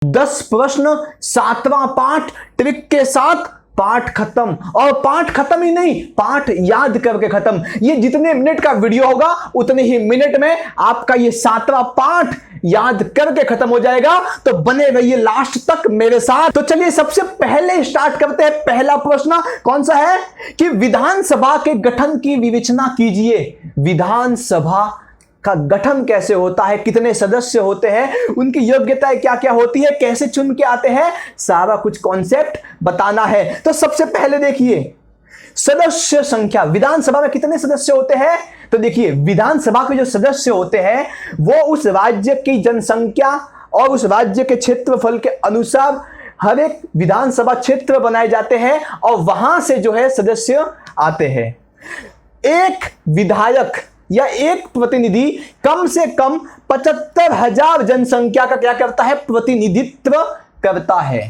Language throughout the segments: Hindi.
10 प्रश्न, 7वां पाठ, ट्रिक के साथ पाठ खत्म। और पाठ खत्म ही नहीं, पाठ याद करके खत्म। ये जितने मिनट का वीडियो होगा उतने ही मिनट में आपका ये 7वां पाठ याद करके खत्म हो जाएगा। तो बने रहिए लास्ट तक मेरे साथ। तो चलिए सबसे पहले स्टार्ट करते हैं। पहला प्रश्न कौन सा है कि विधानसभा के गठन की विवेचना कीजिए। विधानसभा का गठन कैसे होता है, कितने सदस्य होते हैं, उनकी योग्यताएं क्या क्या होती है, कैसे चुन के आते हैं, सारा कुछ कॉन्सेप्ट बताना है। तो सबसे पहले देखिए सदस्य संख्या। विधानसभा में कितने सदस्य होते हैं? तो देखिए विधानसभा के जो सदस्य होते हैं वो उस राज्य की जनसंख्या और उस राज्य के क्षेत्रफल के अनुसार हर एक विधानसभा क्षेत्र बनाए जाते हैं और वहां से जो है सदस्य आते हैं। एक विधायक या एक प्रतिनिधि कम से कम 75,000 जनसंख्या का क्या करता है? प्रतिनिधित्व करता है।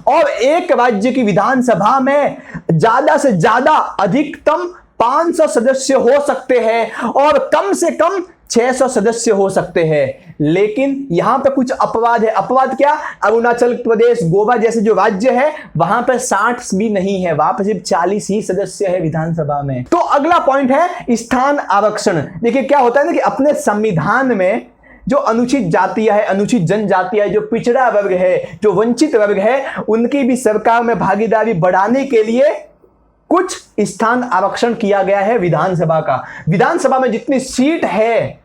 और एक राज्य की विधानसभा में ज्यादा से ज्यादा अधिकतम 500 सदस्य हो सकते हैं और कम से कम 600 सदस्य हो सकते हैं। लेकिन यहां पे कुछ अपवाद है। अपवाद क्या? अरुणाचल प्रदेश, गोवा जैसे जो राज्य है वहां पे 60 भी नहीं है, वहां पे सिर्फ 40 ही सदस्य है विधानसभा में। तो अगला पॉइंट है स्थान आरक्षण। देखिए क्या होता है ना कि अपने संविधान में जो अनुसूचित जातियां है, अनुसूचित जनजातियां, जो पिछड़ा वर्ग है, जो वंचित वर्ग है, उनकी भी सरकार में भागीदारी बढ़ाने के लिए कुछ स्थान आरक्षण किया गया है विधानसभा का। विधानसभा में जितनी सीट है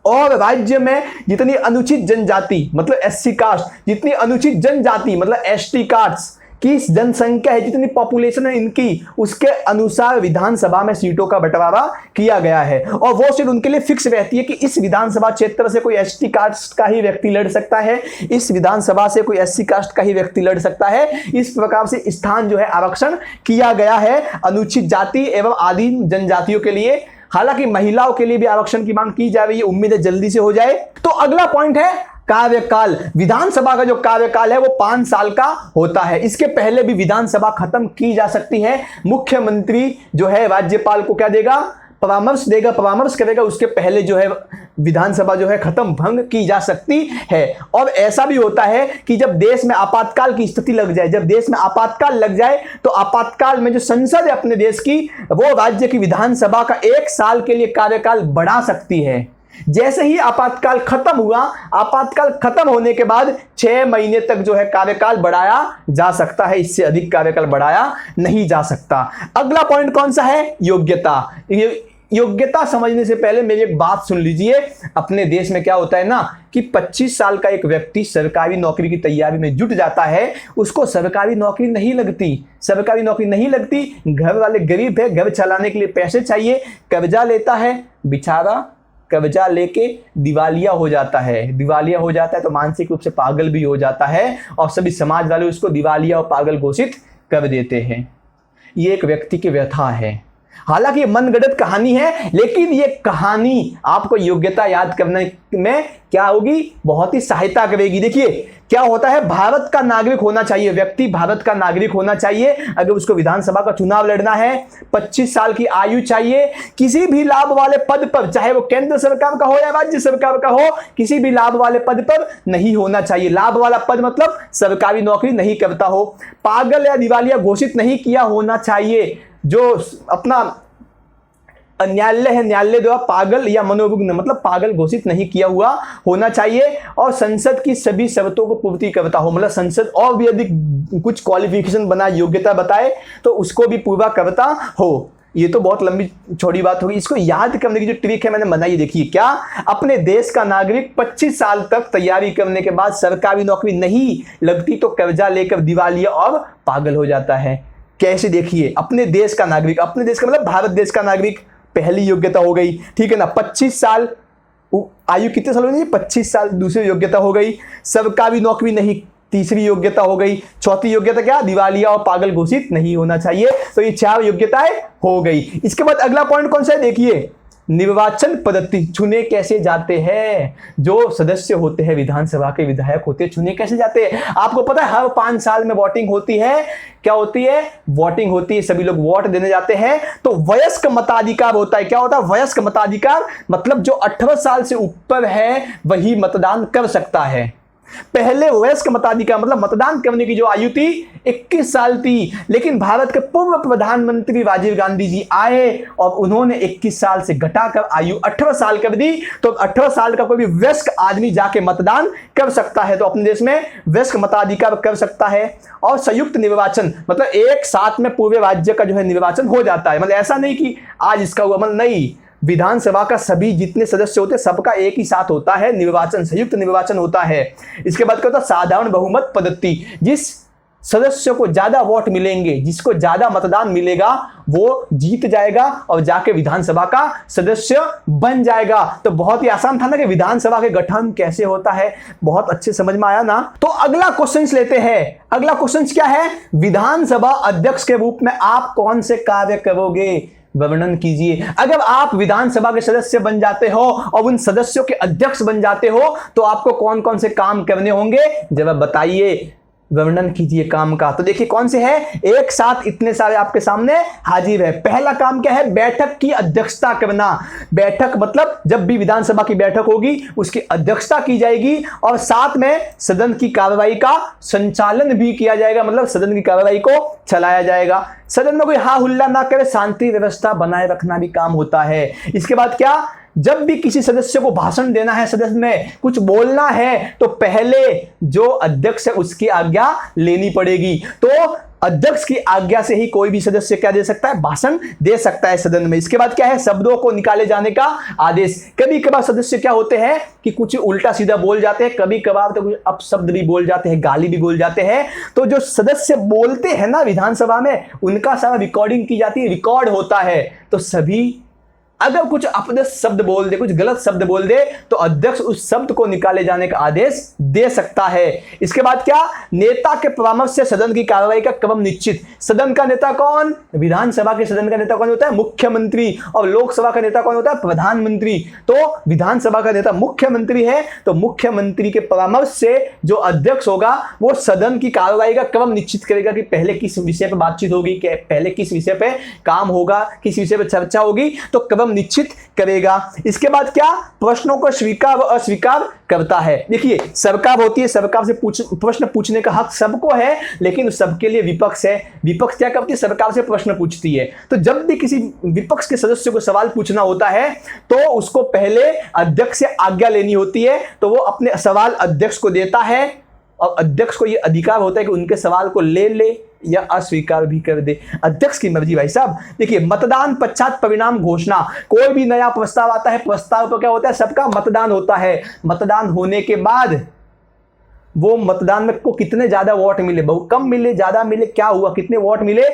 और राज्य में जितनी अनुचित जनजाति मतलब एससी कास्ट, जितनी अनुचित जनजाति मतलब एसटी कास्ट की जनसंख्या है, जितनी पॉपुलेशन है इनकी, उसके अनुसार विधानसभा में सीटों का बंटवारा किया गया है। और वो सीट उनके लिए फिक्स रहती है कि इस विधानसभा क्षेत्र से कोई एसटी कास्ट का ही व्यक्ति लड़ सकता है, इस विधानसभा से कोई एससी कास्ट का ही व्यक्ति लड़ सकता है। इस प्रकार से स्थान जो है आरक्षण किया गया है अनुचित जाति एवं आदिम जनजातियों के लिए। हालांकि महिलाओं के लिए भी आरक्षण की मांग की जा रही है, उम्मीद है जल्दी से हो जाए। तो अगला पॉइंट है कार्यकाल। विधानसभा का जो कार्यकाल है वो 5 साल का होता है। इसके पहले भी विधानसभा खत्म की जा सकती है। मुख्यमंत्री जो है राज्यपाल को क्या देगा? परामर्श देगा, परामर्श करेगा, उसके पहले जो है विधानसभा जो है खत्म भंग की जा सकती है। और ऐसा भी होता है कि जब देश में आपातकाल की स्थिति लग जाए, जब देश में आपातकाल लग जाए तो आपातकाल में जो संसद है अपने देश की, वो राज्य की विधानसभा का 1 साल के लिए कार्यकाल बढ़ा सकती है। जैसे ही आपातकाल खत्म हुआ, आपातकाल खत्म होने के बाद 6 महीने तक जो है कार्यकाल बढ़ाया जा सकता है, इससे अधिक कार्यकाल बढ़ाया नहीं जा सकता। अगला पॉइंट कौन सा है? योग्यता। योग्यता समझने से पहले मेरी एक बात सुन लीजिए। अपने देश में क्या होता है ना कि 25 साल का एक व्यक्ति सरकारी नौकरी की तैयारी में जुट जाता है, उसको सरकारी नौकरी नहीं लगती, सरकारी नौकरी नहीं लगती, घर वाले गरीब है, घर चलाने के लिए पैसे चाहिए, कर्जा लेता है, बेचारा कर्जा लेके दिवालिया हो जाता है। दिवालिया हो जाता है तो मानसिक रूप से पागल भी हो जाता है और सभी समाज वाले उसको दिवालिया और पागल घोषित कर देते हैं। ये एक व्यक्ति की व्यथा है। हालांकि ये मनगढ़ंत कहानी है, लेकिन ये कहानी आपको योग्यता याद करने में क्या होगी? बहुत ही सहायता करेगी। देखिए क्या होता है, भारत का नागरिक होना चाहिए, व्यक्ति भारत का नागरिक होना चाहिए अगर उसको विधानसभा का चुनाव लड़ना है। 25 साल की आयु चाहिए, किसी भी लाभ वाले पद पर, चाहे वो केंद्र सरकार का हो या राज्य सरकार का हो, किसी भी लाभ वाले पद पर नहीं होना चाहिए। लाभ वाला पद मतलब सरकारी नौकरी नहीं करता हो, पागल या दिवालिया घोषित नहीं किया होना चाहिए, जो अपना न्यायालय है, न्यायालय द्वारा पागल या मनोरुग्ण मतलब पागल घोषित नहीं किया हुआ होना चाहिए, और संसद की सभी शर्तों को पूर्ति करता हो, मतलब संसद और भी अधिक कुछ क्वालिफिकेशन बनाए, योग्यता बताए तो उसको भी पूरा करता हो। ये तो बहुत लंबी छोटी बात होगी। इसको याद करने की जो ट्रिक है मैंने बनाई, देखिए क्या अपने देश का नागरिक 25 साल तक तैयारी करने के बाद सरकारी नौकरी नहीं लगती तो कर्जा लेकर दिवालिया और पागल हो जाता है। कैसे? देखिए अपने देश का नागरिक, अपने देश का मतलब भारत देश का नागरिक, पहली योग्यता हो गई, ठीक है ना। 25 साल आयु कितने साल हो गई? 25 साल। दूसरी योग्यता हो गई सरकारी नौकरी नहीं, तीसरी योग्यता हो गई। चौथी योग्यता क्या? दिवालिया और पागल घोषित नहीं होना चाहिए। तो ये 4 योग्यताएं हो गई। इसके बाद अगला पॉइंट कौन सा है? देखिए निर्वाचन पद्धति, चुने कैसे जाते हैं? जो सदस्य होते हैं विधानसभा के, विधायक होते हैं, चुने कैसे जाते हैं? आपको पता है हर 5 साल में वोटिंग होती है। क्या होती है? वोटिंग होती है, सभी लोग वोट देने जाते हैं। तो वयस्क मताधिकार होता है। क्या होता है वयस्क मताधिकार? मतलब जो 18 साल से ऊपर है वही मतदान कर सकता है। पहले वयस्क मताधिकार मतलब मतदान करने की जो आयु थी 21 साल थी, लेकिन भारत के पूर्व प्रधानमंत्री राजीव गांधी जी आए और उन्होंने 21 साल से घटाकर आयु 18 साल कर दी। तो 18 साल का कोई भी वयस्क आदमी जाके मतदान कर सकता है। तो अपने देश में वयस्क मताधिकार कर सकता है। और संयुक्त निर्वाचन मतलब एक साथ में पूरे राज्य का जो है निर्वाचन हो जाता है। मतलब ऐसा नहीं कि आज इसका हुआ, मतलब नहीं, विधानसभा का सभी जितने सदस्य होते हैं सबका एक ही साथ होता है निर्वाचन, संयुक्त निर्वाचन होता है। इसके बाद क्या होता है, साधारण बहुमत पद्धति। जिस सदस्य को ज्यादा वोट मिलेंगे, जिसको ज्यादा मतदान मिलेगा वो जीत जाएगा और जाके विधानसभा का सदस्य बन जाएगा। तो बहुत ही आसान था ना कि विधानसभा के गठन कैसे होता है, बहुत अच्छे समझ में आया ना। तो अगला क्वेश्चन लेते हैं। अगला क्वेश्चन क्या है, विधानसभा अध्यक्ष के रूप में आप कौन से कार्य करोगे, वर्णन कीजिए। अगर आप विधानसभा के सदस्य बन जाते हो और उन सदस्यों के अध्यक्ष बन जाते हो तो आपको कौन कौन से काम करने होंगे, जरा बताइए, वर्णन कीजिए काम का। तो देखिए कौन से हैं, एक साथ इतने सारे आपके सामने हाजिर है। पहला काम क्या है, बैठक की अध्यक्षता करना। बैठक मतलब जब भी विधानसभा की बैठक होगी उसकी अध्यक्षता की जाएगी और साथ में सदन की कार्रवाई का संचालन भी किया जाएगा, मतलब सदन की कार्रवाई को चलाया जाएगा। सदन में कोई हा हुल्ला ना करे, शांति व्यवस्था बनाए रखना भी काम होता है। इसके बाद क्या, जब भी किसी सदस्य को भाषण देना है, सदन में कुछ बोलना है, तो पहले जो अध्यक्ष है उसकी आज्ञा लेनी पड़ेगी। तो अध्यक्ष की आज्ञा से ही कोई भी सदस्य क्या दे सकता है, भाषण दे सकता है सदन में। इसके बाद क्या है, शब्दों को निकाले जाने का आदेश। कभी कभार सदस्य क्या होते हैं कि कुछ उल्टा सीधा बोल जाते हैं, कभी कभार तो कुछ अपशब्द भी बोल जाते हैं, गाली भी बोल जाते हैं। तो जो सदस्य बोलते हैं ना विधानसभा में, उनका सारा रिकॉर्डिंग की जाती है, रिकॉर्ड होता है। तो सभी अगर कुछ अपने शब्द बोल दे, कुछ गलत शब्द बोल दे, तो अध्यक्ष उस शब्द को निकाले जाने का आदेश दे सकता है। इसके बाद क्या, नेता के परामर्श से सदन की कार्रवाई का क्रम निश्चित। सदन का नेता कौन, विधानसभा के सदन का नेता कौन होता है, मुख्यमंत्री। और लोकसभा का नेता कौन होता है, प्रधानमंत्री। तो विधानसभा का नेता मुख्यमंत्री है, तो मुख्यमंत्री के परामर्श से जो अध्यक्ष होगा वो सदन की कार्रवाई का क्रम निश्चित करेगा कि पहले किस विषय पर बातचीत होगी, पहले किस विषय पर काम होगा, किस विषय पर चर्चा होगी, तो क्रम निश्चित करेगा। इसके बाद क्या, प्रश्नों को स्वीकार व अस्वीकार करता है। देखिए सरकार होती है, सरकार से प्रश्न पूछने का हक सबको है, लेकिन सबके लिए विपक्ष है। विपक्ष क्या करती है, सरकार से प्रश्न पूछती है। तो जब भी किसी विपक्ष के सदस्य को सवाल पूछना होता है तो उसको पहले अध्यक्ष से आज्ञा लेनी होती है। तो वो अपने सवाल अध्यक्ष को देता है और अध्यक्ष को यह अधिकार होता है कि उनके सवाल को ले या अस्वीकार भी कर दे। अध्यक्ष की मर्जी भाई साहब। देखिए मतदान पश्चात परिणाम घोषणा। कोई भी नया प्रस्ताव आता है, प्रस्ताव पर क्या होता है, सबका मतदान होता है। मतदान होने के बाद वो मतदान में को कितने ज्यादा वोट मिले, बहुत कम मिले, ज्यादा मिले, क्या हुआ, कितने वोट मिले,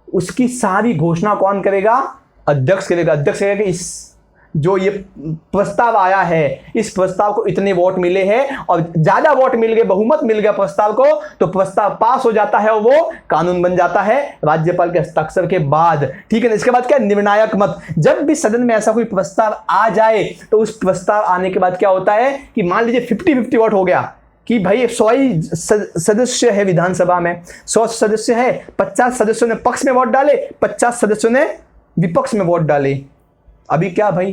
उसकी सारी घोषणा कौन करेगा, अध्यक्ष करेगा। अध्यक्ष करेगा कि इस जो ये प्रस्ताव आया है, इस प्रस्ताव को इतने वोट मिले हैं और ज्यादा वोट मिल गए, बहुमत मिल गया प्रस्ताव को, तो प्रस्ताव पास हो जाता है और वो कानून बन जाता है राज्यपाल के हस्ताक्षर के बाद। ठीक है ना। इसके बाद क्या, निर्णायक मत। जब भी सदन में ऐसा कोई प्रस्ताव आ जाए तो उस प्रस्ताव आने के बाद क्या होता है कि मान लीजिए 50-50 वोट हो गया कि भाई 100 सदस्य है विधानसभा में, 100 सदस्य है, 50 सदस्यों ने पक्ष में वोट डाले, 50 सदस्यों ने विपक्ष में वोट डाले। अभी क्या भाई,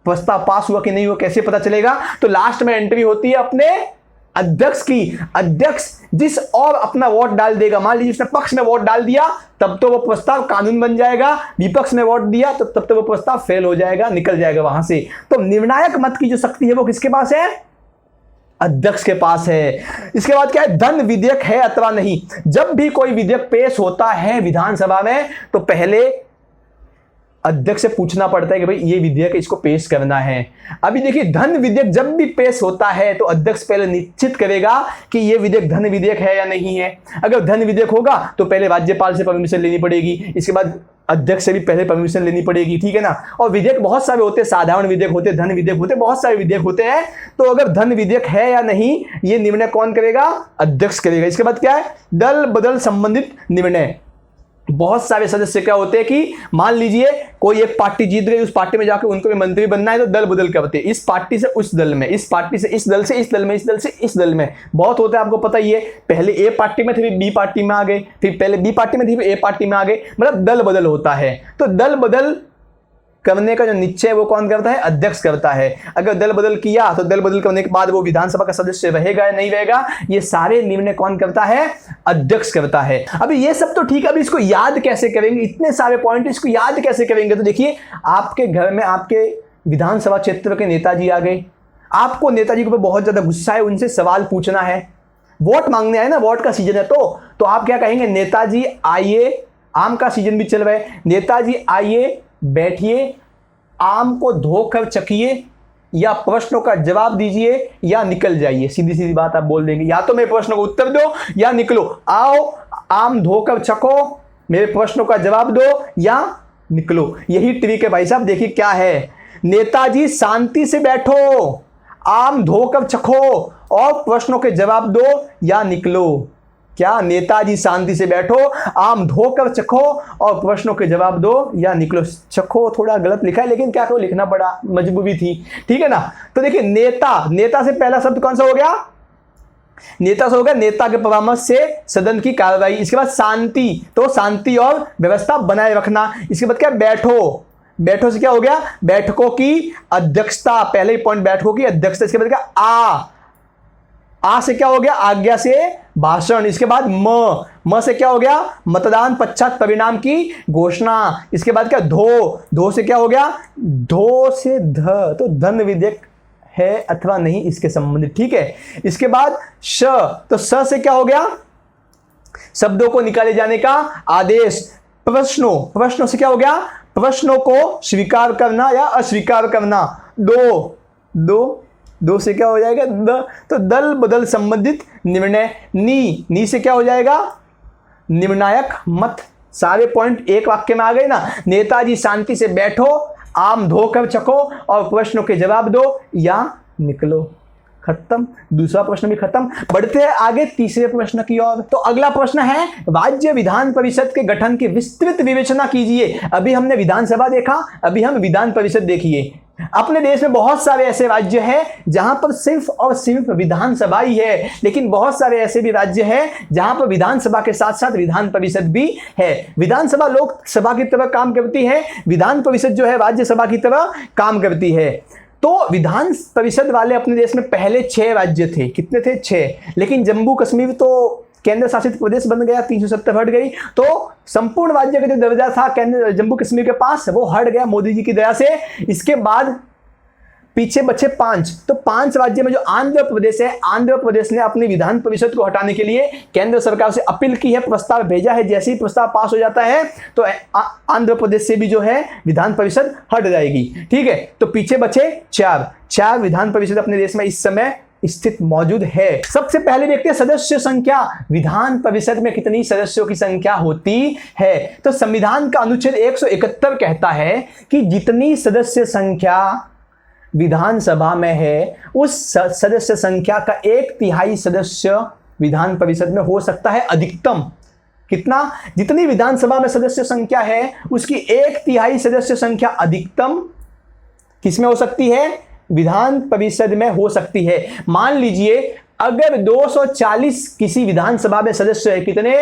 प्रस्ताव पास हुआ कि नहीं हुआ कैसे पता चलेगा, तो लास्ट में एंट्री होती है अपने अध्यक्ष की। अध्यक्ष जिस और अपना वोट डाल देगा, मान लीजिए उसने पक्ष में वोट डाल दिया, तब तो वो प्रस्ताव कानून बन जाएगा। विपक्ष में वोट दिया तो तब तो वो प्रस्ताव फेल हो जाएगा, निकल जाएगा वहां से। तो निर्णायक मत की जो शक्ति है वो किसके पास है, अध्यक्ष के पास है। इसके बाद क्या है, धन विधेयक है अथवा नहीं। जब भी कोई विधेयक पेश होता है विधानसभा में तो पहले अध्यक्ष से पूछना पड़ता है कि भाई ये विधेयक इसको पेश करना है। अभी देखिए धन विधेयक जब भी पेश होता है तो अध्यक्ष पहले निश्चित करेगा कि ये विधेयक धन विधेयक है या नहीं है। अगर धन विधेयक होगा तो पहले राज्यपाल से परमिशन लेनी पड़ेगी, इसके बाद अध्यक्ष से भी पहले परमिशन लेनी पड़ेगी। ठीक है ना। और विधेयक बहुत सारे होते हैं, साधारण विधेयक होते हैं, धन विधेयक होते हैं, बहुत सारे विधेयक होते हैं। तो अगर धन विधेयक है या नहीं ये निर्णय कौन करेगा, अध्यक्ष करेगा। इसके बाद क्या है, दल बदल संबंधित निर्णय। बहुत सारे सदस्य क्या होते हैं कि मान लीजिए कोई एक पार्टी जीत गई, उस पार्टी में जाकर उनको भी मंत्री बनना है तो दल बदल करते हैं, इस पार्टी से उस दल में, इस पार्टी से इस दल से इस दल में, इस दल से इस दल में। बहुत होता है, आपको पता ही है। पहले ए पार्टी में थे, फिर बी पार्टी में आ गए, फिर पहले बी पार्टी में थी, फिर ए पार्टी में आ गए, मतलब दल बदल होता है। तो दल बदल करने का जो निश्चय वो कौन करता है? अध्यक्ष करता है। अगर दल बदल किया तो दल बदल करने के बाद वो विधानसभा का सदस्य रहेगा या नहीं रहेगा, ये सारे निर्णय कौन करता है? अध्यक्ष करता है। अभी ये सब तो ठीक है, अभी इसको याद कैसे करेंगे? इतने सारे पॉइंट, इसको याद कैसे करेंगे? तो देखिए, आपके घर में आपके विधानसभा क्षेत्र के नेताजी आ गए, आपको नेताजी के ऊपर बहुत ज्यादा गुस्सा है, उनसे सवाल पूछना है, वोट मांगने आए ना, वोट का सीजन है, तो आप क्या कहेंगे? नेताजी आइए, आम का सीजन भी चल रहा है, नेताजी आइए, बैठिए, आम को धोकर चखिए, या प्रश्नों का जवाब दीजिए या निकल जाइए। सीधी सीधी बात आप बोल देंगे, या तो मेरे प्रश्नों को उत्तर दो या निकलो। आओ, आम धोकर चखो, मेरे प्रश्नों का जवाब दो या निकलो। यही ट्रिक है भाई साहब। देखिए क्या है, नेताजी शांति से बैठो, आम धोकर चखो और प्रश्नों के जवाब दो या निकलो। क्या? नेताजी शांति से बैठो, आम धोकर चखो और प्रश्नों के जवाब दो या निकलो। चखो थोड़ा गलत लिखा है, लेकिन क्या करो, लिखना पड़ा, मजबूरी थी, ठीक है ना। तो देखिए, नेता, नेता से पहला शब्द कौन सा हो गया? नेता से हो गया नेता के परामर्श से सदन की कार्रवाई। इसके बाद शांति, तो शांति और व्यवस्था बनाए रखना। इसके बाद क्या? बैठो, बैठो से क्या हो गया? बैठकों की अध्यक्षता, पहले ही पॉइंट बैठकों की अध्यक्षता। इसके बाद क्या? आ से क्या हो गया? आज्ञा से भाषण। इसके बाद म से क्या हो गया? मतदान पश्चात परिणाम की घोषणा। इसके बाद क्या? धो से क्या हो गया? धो से ध, तो धन विधेयक है अथवा नहीं इसके संबंधित, ठीक है। इसके बाद श, तो स से क्या हो गया? शब्दों को निकाले जाने का आदेश। प्रश्नों से क्या हो गया? प्रश्नों को स्वीकार करना या अस्वीकार करना। दो से क्या हो जाएगा? तो दल बदल संबंधित निर्णय। नी से क्या हो जाएगा? निर्णायक मत। सारे पॉइंट एक वाक्य में आ गए ना। नेताजी शांति से बैठो, आम धोकर चखो और प्रश्नों के जवाब दो या निकलो। खत्म, दूसरा प्रश्न भी खत्म। बढ़ते हैं आगे तीसरे प्रश्न की ओर। तो अगला प्रश्न है, राज्य विधान परिषद के गठन की विस्तृत विवेचना कीजिए। अभी हमने विधानसभा देखा, अभी हम विधान परिषद देखिए। अपने देश में बहुत सारे ऐसे राज्य हैं जहां पर सिर्फ और सिर्फ विधानसभा ही है, लेकिन बहुत सारे ऐसे भी राज्य हैं जहां पर विधानसभा के साथ साथ विधान परिषद भी है। विधानसभा लोकसभा की तरह काम करती है, विधान परिषद जो है राज्यसभा की तरह काम करती है। तो विधान परिषद वाले अपने देश में पहले 6 राज्य थे। कितने थे? 6। लेकिन जम्मू कश्मीर तो केंद्र शासित प्रदेश बन गया, 370 हट गई, तो संपूर्ण राज्य का जो दर्जा था केंद्र जम्मू कश्मीर के पास, वो हट गया मोदी जी की दया से। इसके बाद पीछे बचे 5। तो 5 राज्य में जो आंध्र प्रदेश है, आंध्र प्रदेश ने अपनी विधान परिषद को हटाने के लिए केंद्र सरकार से अपील की है, प्रस्ताव भेजा है। जैसे ही प्रस्ताव पास हो जाता है तो आंध्र प्रदेश से भी जो है विधान परिषद हट जाएगी, ठीक है। तो पीछे बचे 4 विधान परिषद अपने देश में इस समय स्थित मौजूद है। सबसे पहले देखते हैं सदस्य संख्या। विधान परिषद में कितनी सदस्यों की संख्या होती है? तो संविधान का अनुच्छेद 171 कहता है कि जितनी सदस्य संख्या विधानसभा में है, उस सदस्य संख्या का 1/3 सदस्य विधान परिषद में हो सकता है अधिकतम। कितना? जितनी विधानसभा में सदस्य संख्या है, उसकी 1/3 सदस्य संख्या अधिकतम किसमें हो सकती है? विधान परिषद में हो सकती है। मान लीजिए अगर 240 किसी विधानसभा में सदस्य है, कितने?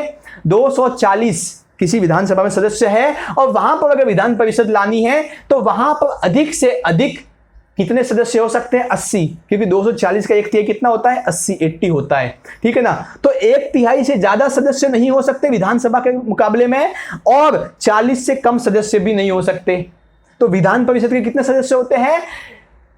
240 किसी विधानसभा में सदस्य है, और वहां पर अगर विधान परिषद लानी है तो वहां पर अधिक से अधिक कितने सदस्य हो सकते हैं? 80, क्योंकि 240 का 1/3 कितना होता है? 80 होता है, ठीक है ना। तो 1/3 से ज्यादा सदस्य नहीं हो सकते विधानसभा के मुकाबले में, और 40 से कम सदस्य भी नहीं हो सकते। तो विधान परिषद के कितने सदस्य होते हैं?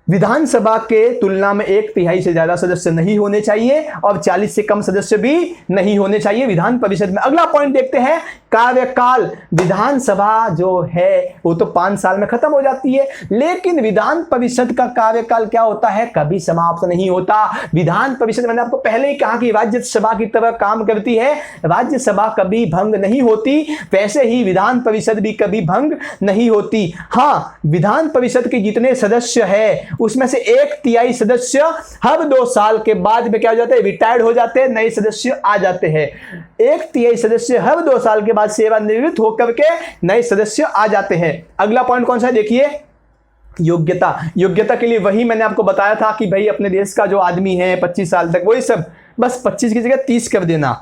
विधानसभा के तुलना में 1/3 से ज्यादा सदस्य नहीं होने चाहिए, और 40 से कम सदस्य भी नहीं होने चाहिए विधान परिषद में। अगला पॉइंट देखते हैं, कार्यकाल। विधानसभा जो है वो तो 5 साल में खत्म हो जाती है, लेकिन विधान परिषद का कार्यकाल क्या होता है? कभी समाप्त नहीं होता। विधान परिषद, मैंने आपको पहले ही कहा कि राज्यसभा की तरह काम करती है, राज्यसभा कभी भंग नहीं होती, वैसे ही विधान परिषद भी कभी भंग नहीं होती। हाँ, विधान परिषद के जितने सदस्य है उसमें से 1/3 सदस्य हर 2 साल के बाद में क्या हो जाते हैं? रिटायर्ड हो जाते हैं, नए सदस्य आ जाते हैं। 1/3 सदस्य हर 2 साल के बाद सेवानिवृत्त होकर के नए सदस्य आ जाते हैं। अगला पॉइंट कौन सा है? देखिए, योग्यता। योग्यता के लिए वही मैंने आपको बताया था कि भाई अपने देश का जो आदमी है 25 साल तक, वही सब, बस 25 की जगह 30 कर देना।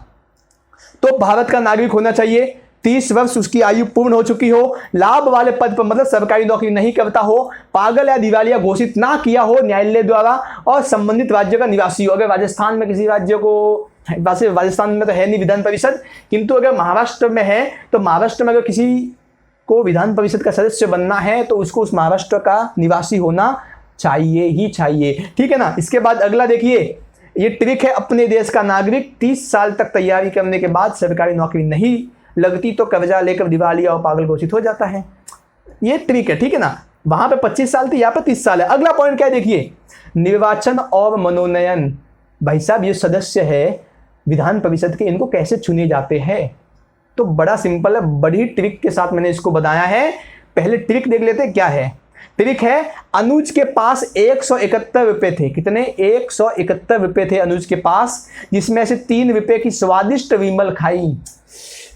तो भारत का नागरिक होना चाहिए, 30 वर्ष उसकी आयु पूर्ण हो चुकी हो, लाभ वाले पद पर मतलब सरकारी नौकरी नहीं करता हो, पागल या दिवालिया घोषित ना किया हो न्यायालय द्वारा, और संबंधित राज्य का निवासी हो। अगर राजस्थान में किसी राज्य को, वैसे राजस्थान में तो है नहीं विधान परिषद, किंतु अगर महाराष्ट्र में है तो महाराष्ट्र में अगर किसी को विधान परिषद का सदस्य बनना है तो उसको उस महाराष्ट्र का निवासी होना चाहिए ही चाहिए, ठीक है ना। इसके बाद अगला देखिए, ये ट्रिक है, अपने देश का नागरिक 30 साल तक तैयारी करने के बाद सरकारी नौकरी नहीं लगती तो कर्जा लेकर दिवालिया और पागल घोषित हो जाता है। ये ट्रिक है, ठीक है ना। वहां पे 25 साल थी, यहाँ पे 30 साल है। अगला पॉइंट क्या है देखिए, निर्वाचन और मनोनयन। भाई साहब ये सदस्य है विधान परिषद के, इनको कैसे चुने जाते हैं? तो बड़ा सिंपल है, बड़ी ट्रिक के साथ मैंने इसको बताया है। पहले ट्रिक देख लेते क्या है। ट्रिक है, अनुज के पास 171 रुपए थे। कितने? 171 रुपए थे अनुज के पास, जिसमें से 3 रुपए की स्वादिष्ट विमल खाई।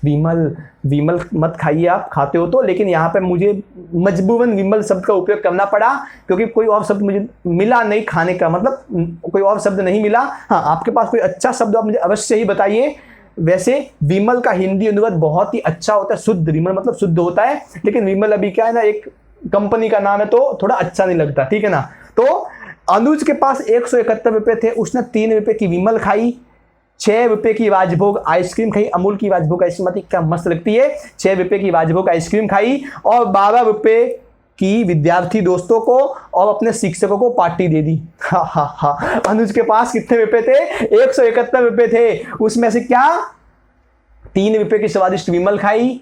विमल मत खाइए आप, खाते हो तो, लेकिन यहाँ पे मुझे मजबूरन विमल शब्द का उपयोग करना पड़ा क्योंकि कोई और शब्द मुझे मिला नहीं खाने का, मतलब कोई और शब्द नहीं मिला। हाँ, आपके पास कोई अच्छा शब्द आप मुझे अवश्य ही बताइए। वैसे विमल का हिंदी अनुवाद बहुत ही अच्छा होता है, शुद्ध। विमल मतलब शुद्ध होता है, लेकिन विमल अभी क्या है ना, एक कंपनी का नाम है तो थोड़ा अच्छा नहीं लगता, ठीक है ना। तो अनुज के पास 171 रुपए थे, उसने 3 रुपए की विमल खाई, 6 रुपए की राजभोग आइसक्रीम खाई। अमूल की राजभोग आइसक्रीम क्या मस्त लगती है। 6 रुपए की राजभोग आइसक्रीम खाई और 12 रुपए की विद्यार्थी दोस्तों को और अपने शिक्षकों को पार्टी दे दी। हा। अनुज के पास कितने रुपए थे? 171 रुपए थे। उसमें से क्या 3 रुपए की स्वादिष्ट विमल खाई,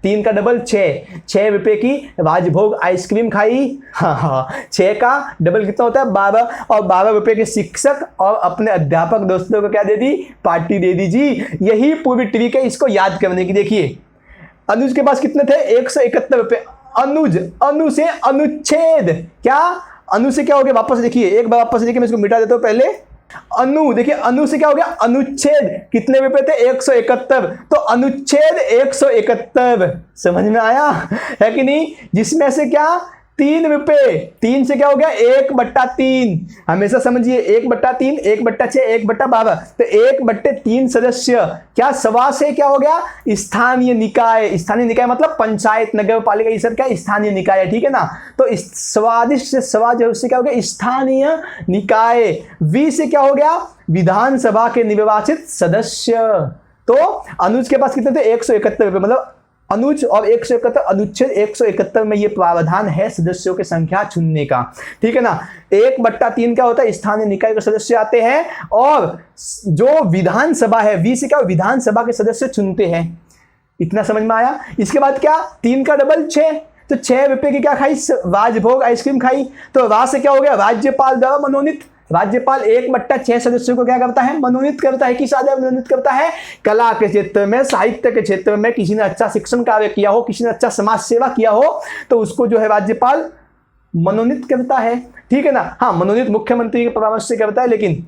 3 का डबल 6 रुपए की राजभोग आइसक्रीम खाई। हाँ, 6 का डबल कितना होता है? 12, और 12 रुपए के शिक्षक और अपने अध्यापक दोस्तों को क्या दे दी? पार्टी दे दी जी। यही पूरी ट्रिक है इसको याद करने की। देखिए अनुज के पास कितने थे? 171 रुपए। अनु से अनुच्छेद, क्या अनु से क्या हो गया? वापस देखिए, एक बार वापस देखिए, मैं इसको मिटा देता हूं पहले। अनु, देखिए अनु से क्या हो गया? अनुच्छेद। कितने रुपए थे? 171। तो अनुच्छेद 171 समझ में आया है कि नहीं? जिसमें से क्या 3 रुपए, 3 से क्या हो गया? 1/3। हमेशा समझिए 1/3, 1/6, 1/12। तो 1/3 सदस्य क्या सवा से क्या हो गया? स्थानीय निकाय। स्थानीय निकाय मतलब पंचायत, नगर पालिका, ये सब क्या स्थानीय निकाय है, ठीक है ना। तो इस स्वादिष्ट से सवा जो उससे क्या हो गया? स्थानीय निकाय। वी से क्या हो गया? विधानसभा के निर्वाचित सदस्य। तो अनुज के पास कितने थे? 171 रुपए। मतलब अनुज और 171, अनुच्छेद 171 में ये प्रावधान है सदस्यों की संख्या चुनने का, ठीक है ना। 1/3 क्या होता है? स्थानीय निकाय के सदस्य आते हैं, और जो विधानसभा है, वी से क्या, विधानसभा के सदस्य चुनते हैं। इतना समझ में आया। इसके बाद क्या 3 का डबल 6, तो 6 रुपए की क्या खाई? राजभोग आइसक्रीम खाई। तो रा से क्या हो गया? राज्यपाल द्वारा मनोनीत। राज्यपाल 1/6 सदस्यों को क्या करता है? मनोनीत करता है। किस आधार मनोनीत करता है? कला के क्षेत्र में, साहित्य के क्षेत्र में किसी ने अच्छा शिक्षण कार्य किया हो, किसी ने अच्छा समाज सेवा किया हो, तो उसको जो है राज्यपाल मनोनीत करता है, ठीक है ना। हाँ, मनोनीत मुख्यमंत्री के परामर्श से करता है। लेकिन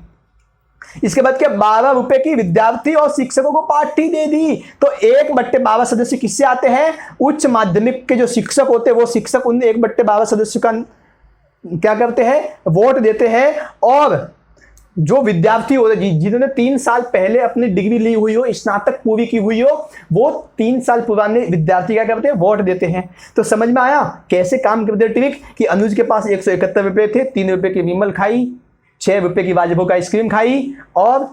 इसके बाद क्या 12 रुपए की विद्यार्थी और शिक्षकों को पार्टी दे दी। तो 1/12 सदस्य किससे आते हैं? उच्च माध्यमिक के जो शिक्षक होते हैं वो शिक्षक उन 1/12 सदस्य का क्या करते हैं? वोट देते हैं। और जो विद्यार्थी होते हैं जिन्होंने 3 साल पहले अपनी डिग्री ली हुई हो, स्नातक पूरी की हुई हो, वो 3 साल पुराने विद्यार्थी क्या करते हैं? वोट देते हैं। तो समझ में आया कैसे काम करते ट्रिक कि अनुज के पास 171 रुपए थे, 3 रुपए की विमल खाई, 6 रुपए की राजभोग आइसक्रीम खाई, और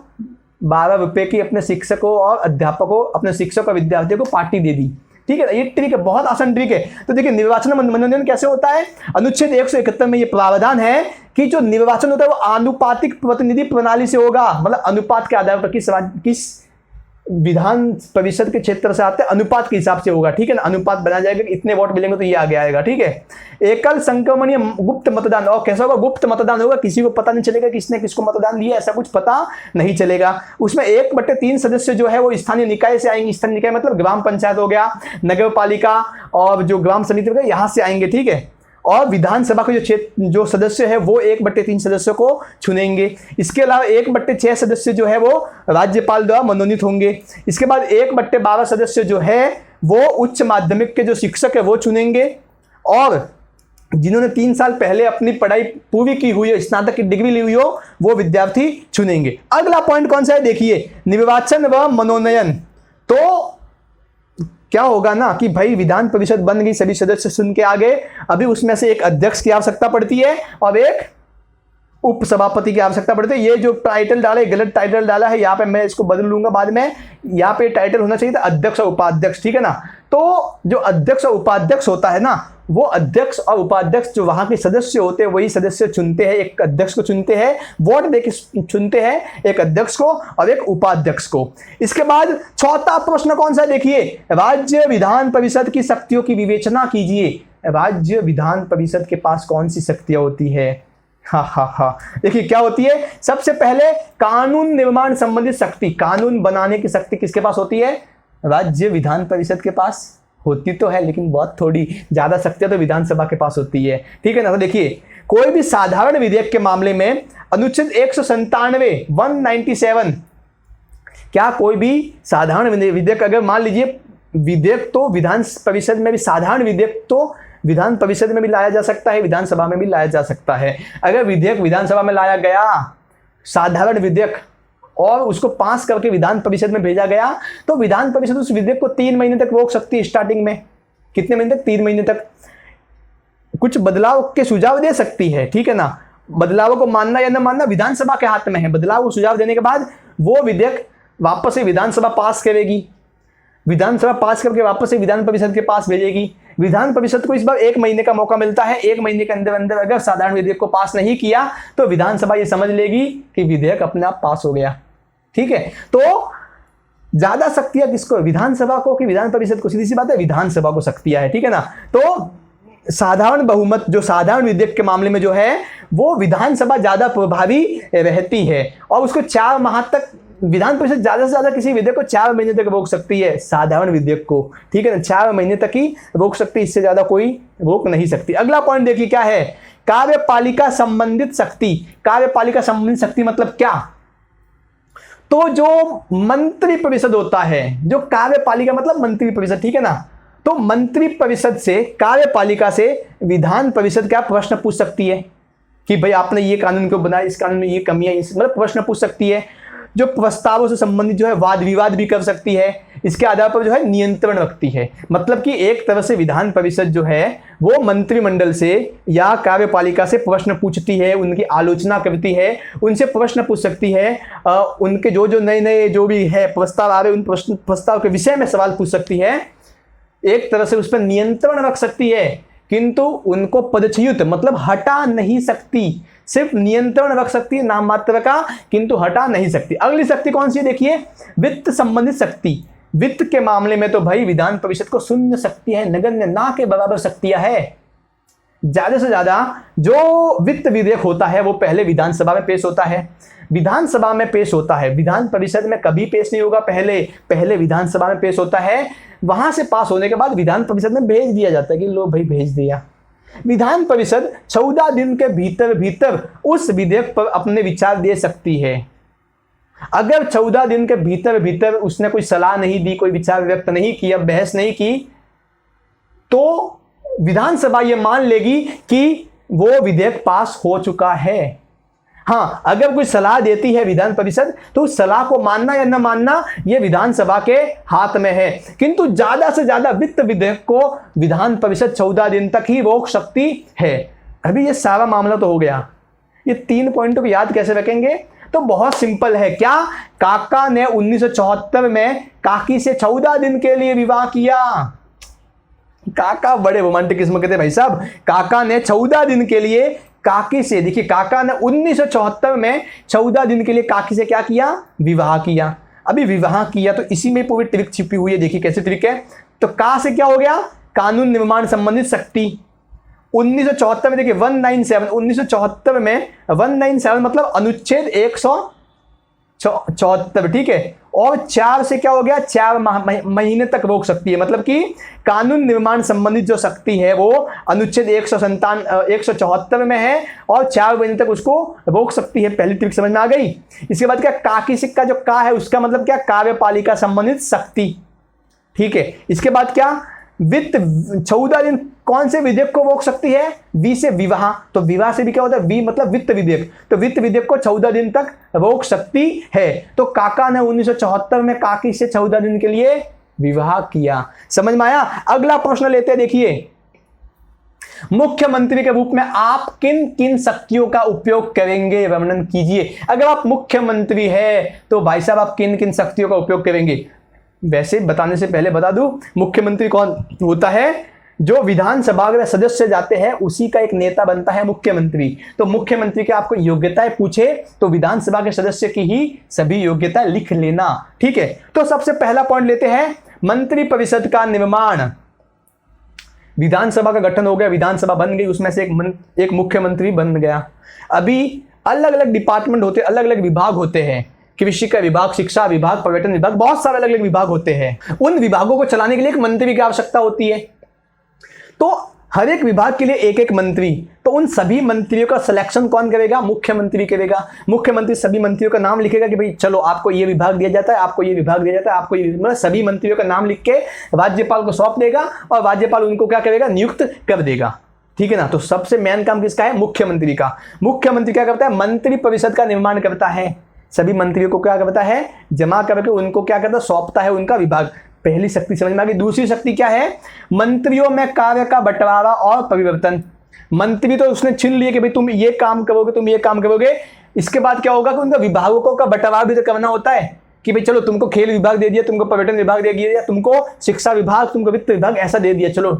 12 रुपए की अपने शिक्षकों और अध्यापकों, अपने शिक्षक और विद्यार्थियों को पार्टी दे दी, ठीक है। ये ट्रिक है, बहुत आसान ट्रिक है। तो देखिए निर्वाचन मनोनयन कैसे होता है? अनुच्छेद 171 में ये प्रावधान है कि जो निर्वाचन होता है वो आनुपातिक प्रतिनिधि प्रणाली से होगा। मतलब अनुपात के आधार पर किस विधान परिषद के क्षेत्र से आते हैं, अनुपात के हिसाब से होगा, ठीक है ना। अनुपात बनाया जाएगा, इतने वोट मिलेंगे तो ये आगे आएगा, ठीक है। एकल संक्रमणीय गुप्त मतदान। और कैसा होगा? गुप्त मतदान होगा, किसी को पता नहीं चलेगा किसने किसको मतदान दिया, ऐसा कुछ पता नहीं चलेगा। उसमें 1/3 सदस्य जो है वो स्थानीय निकाय से आएंगे। स्थानीय निकाय मतलब ग्राम पंचायत हो गया, नगर पालिका और जो ग्राम समिति हो गया, यहाँ से आएंगे, ठीक है। और विधानसभा के जो सदस्य है वो 1/3 सदस्यों को चुनेंगे। इसके अलावा 1/6 सदस्य जो है वो राज्यपाल द्वारा मनोनीत होंगे। इसके बाद 1/12 सदस्य जो है वो उच्च माध्यमिक के जो शिक्षक है वो चुनेंगे, और जिन्होंने 3 साल पहले अपनी पढ़ाई पूरी की हुई है, स्नातक की डिग्री ली हुई हो, वो विद्यार्थी चुनेंगे। अगला पॉइंट कौन सा है? देखिए निर्वाचन व मनोनयन। तो क्या होगा ना कि भाई विधान परिषद बन गई, सभी सदस्य सुन के आ गए, अभी उसमें से एक अध्यक्ष की आवश्यकता पड़ती है और एक उपसभापति की आवश्यकता पड़ती है। ये जो टाइटल डाला है गलत टाइटल डाला है, यहाँ पे मैं इसको बदल लूंगा बाद में, यहाँ पे टाइटल होना चाहिए था अध्यक्ष और उपाध्यक्ष, ठीक है ना। तो जो अध्यक्ष और उपाध्यक्ष होता है ना, वो अध्यक्ष और उपाध्यक्ष जो वहां के सदस्य होते हैं वही सदस्य चुनते हैं, एक अध्यक्ष को चुनते हैं, वोट देके चुनते हैं एक अध्यक्ष को और एक उपाध्यक्ष को। इसके बाद चौथा प्रश्न कौन सा देखिए, राज्य विधान परिषद की शक्तियों की विवेचना कीजिए। राज्य विधान परिषद के पास कौन सी शक्तियां होती है? हा, देखिए क्या होती है। सबसे पहले कानून निर्माण संबंधित शक्ति, कानून बनाने की शक्ति किसके पास होती है? राज्य विधान परिषद के पास होती तो है, लेकिन बहुत थोड़ी, ज्यादा शक्तियां तो विधानसभा के पास होती है, ठीक है ना। तो देखिए कोई भी साधारण विधेयक के मामले में अनुच्छेद 197 क्या कोई भी साधारण विधेयक, अगर मान लीजिए विधेयक तो विधान परिषद में भी, साधारण विधेयक तो विधान परिषद में भी लाया जा सकता है, विधानसभा में भी लाया जा सकता है। अगर विधेयक विधानसभा में लाया गया, साधारण विधेयक, और उसको पास करके विधान परिषद में भेजा गया, तो विधान परिषद उस विधेयक को 3 महीने तक रोक सकती है। स्टार्टिंग में कितने महीने तक? 3 महीने तक कुछ बदलाव के सुझाव दे सकती है, ठीक है ना। बदलावों को मानना या न मानना विधानसभा के हाथ में है। बदलाव को सुझाव देने के बाद वो विधेयक वापस से विधानसभा पास करेगी, विधानसभा पास करके वापस से विधान परिषद के पास भेजेगी। विधान परिषद को इस बार 1 महीने का मौका मिलता है। 1 महीने के अंदर अंदर अगर साधारण विधेयक को पास नहीं किया तो विधानसभा ये समझ लेगी कि विधेयक अपने आप पास हो गया, ठीक है। तो ज्यादा शक्तियां किसको? विधानसभा को कि विधान परिषद को? सीधी सी बात है, विधानसभा को शक्तियां है, ठीक है ना। तो साधारण बहुमत, जो साधारण विधेयक के मामले में जो है वो विधानसभा ज्यादा प्रभावी रहती है और उसको 4 माह तक, विधान परिषद ज्यादा से ज्यादा किसी विधेयक को 4 महीने तक रोक सकती है, साधारण विधेयक को, ठीक है ना। 4 महीने तक ही रोक सकती है, इससे ज्यादा कोई रोक नहीं सकती। अगला पॉइंट देखिए क्या है, कार्यपालिका संबंधित शक्ति। कार्यपालिका संबंधित शक्ति मतलब क्या? तो जो मंत्री परिषद होता है, जो कार्यपालिका मतलब मंत्री परिषद, ठीक है ना। तो मंत्री परिषद से, कार्यपालिका से विधान परिषद क्या प्रश्न पूछ सकती है कि भाई आपने ये कानून क्यों बनाया, इस कानून में ये कमियां, मतलब प्रश्न पूछ सकती है। जो प्रस्तावों से संबंधित जो है वाद विवाद भी कर सकती है, इसके आधार पर जो है नियंत्रण रखती है। मतलब कि एक तरह से विधान परिषद जो है वो मंत्रिमंडल से या कार्यपालिका से प्रश्न पूछती है, उनकी आलोचना करती है, उनसे प्रश्न पूछ सकती है, उनके जो जो नए नए जो भी है प्रस्ताव आ रहे उन प्रस्ताव के विषय में सवाल पूछ सकती है, एक तरह से उस पर नियंत्रण रख सकती है, किंतु उनको पदच्युत मतलब हटा नहीं सकती। सिर्फ नियंत्रण रख सकती है नाम मात्र का, किंतु हटा नहीं सकती। अगली शक्ति कौन सी है देखिए, वित्त संबंधित शक्ति। वित्त के मामले में तो भाई विधान परिषद को शून्य शक्ति है, नगण्य, ना के बराबर शक्तियां है। ज्यादा से ज्यादा जो वित्त विधेयक होता है वो पहले विधानसभा में पेश होता है, विधानसभा में पेश होता है, विधान परिषद में कभी पेश नहीं होगा, पहले विधानसभा में पेश होता है। वहां से पास होने के बाद विधान परिषद में भेज दिया जाता है कि लो भाई भेज दिया। विधान परिषद 14 दिन के भीतर उस विधेयक पर अपने विचार दे सकती है। अगर 14 दिन के भीतर उसने कोई सलाह नहीं दी, कोई विचार व्यक्त नहीं किया, बहस नहीं की, तो विधानसभा ये मान लेगी कि वो विधेयक पास हो चुका है। हाँ, अगर कोई सलाह देती है विधान परिषद तो उस सलाह को मानना या न मानना ये विधानसभा के हाथ में है, किंतु ज्यादा से ज्यादा वित्त विधेयक को विधान परिषद 14 दिन तक ही रोक सकती है। अभी ये सारा मामला तो हो गया। ये 3 पॉइंटों को याद कैसे रखेंगे? तो बहुत सिंपल है। क्या? काका ने 1974 में काकी से 14 दिन के लिए विवाह किया। काका बड़े रोमांटिक किस्म के थे भाई साहब। काका ने 14 दिन के लिए काकी से, देखिए काका ने 1974 में 14 दिन के लिए काकी से क्या किया? विवाह किया। अभी विवाह किया तो इसी में पूरी ट्रिक छिपी हुई है। देखिए कैसे ट्रिक है। तो का से क्या हो गया? कानून निर्माण संबंधित शक्ति। 1974 में देखिए 197, 1974 में 197 मतलब अनुच्छेद 174, ठीक है। और 4 से क्या हो गया? 4 महीने तक रोक सकती है। मतलब कि कानून निर्माण संबंधित जो शक्ति है वो अनुच्छेद 174 में है और 4 महीने तक उसको रोक सकती है। पहली ट्रिक समझ में आ गई। इसके बाद क्या? काकी सिक्का जो का है उसका मतलब क्या? कार्यपालिका संबंधित शक्ति, ठीक है। इसके बाद क्या? वित्त 14 दिन कौन से विधेयक को रोक सकती है? वी से विवाह। तो विवाह से भी क्या होता है? वी मतलब वित्त विधेयक। तो वित्त विधेयक को 14 दिन तक रोक सकती है। तो काका ने 1974 में काकी से 14 दिन के लिए विभाग किया। समझ में आया? अगला प्रश्न लेते हैं, देखिए मुख्यमंत्री के रूप में आप किन किन शक्तियों का उपयोग करेंगे, वर्णन कीजिए। अगर आप मुख्यमंत्री है तो भाई साहब आप किन किन शक्तियों का उपयोग करेंगे। वैसे बताने से पहले बता दूं, मुख्यमंत्री कौन होता है? जो विधानसभा में सदस्य जाते हैं उसी का एक नेता बनता है मुख्यमंत्री। तो मुख्यमंत्री के आपको योग्यताएं पूछे तो विधानसभा के सदस्य की ही सभी योग्यताएं लिख लेना, ठीक है। तो सबसे पहला पॉइंट लेते हैं, मंत्री परिषद का निर्माण। विधानसभा का गठन हो गया, विधानसभा बन गई, उसमें से एक मुख्यमंत्री बन गया। अभी अलग अलग डिपार्टमेंट होते, अलग अलग विभाग होते हैं, कृषि का विभाग, शिक्षा विभाग, पर्यटन विभाग, बहुत सारे अलग अलग विभाग होते हैं। उन विभागों को चलाने के लिए एक मंत्री की आवश्यकता होती है। तो हर एक विभाग के लिए एक एक मंत्री। तो उन सभी मंत्रियों का सिलेक्शन कौन करेगा? मुख्यमंत्री करेगा। मुख्यमंत्री सभी मंत्रियों का नाम लिखेगा कि भाई चलो आपको ये विभाग दिया जाता है, आपको ये विभाग दिया जाता है, आपको ये, मतलब सभी मंत्रियों का नाम लिख के राज्यपाल को सौंप देगा और राज्यपाल उनको क्या करेगा? नियुक्त कर देगा, ठीक है ना। तो सबसे मेन काम किसका है? मुख्यमंत्री का। मुख्यमंत्री क्या करता है? मंत्री परिषद का निर्माण करता है, सभी मंत्रियों को क्या करता है? जमा करके उनको क्या करता है? सौंपता है उनका विभाग। पहली शक्ति समझ में आ गई। दूसरी शक्ति क्या है? मंत्रियों में कार्य का बंटवारा और परिवर्तन। मंत्री तो उसने छीन लिए कि भाई तुम ये काम करोगे, तुम ये काम करोगे। इसके बाद क्या होगा कि उनका विभागों का बंटवारा भी तो करना होता है कि भाई चलो तुमको खेल विभाग दे दिया, तुमको पर्यटन विभाग दे दिया, तुमको शिक्षा विभाग, तुमको वित्त विभाग ऐसा दे दिया, चलो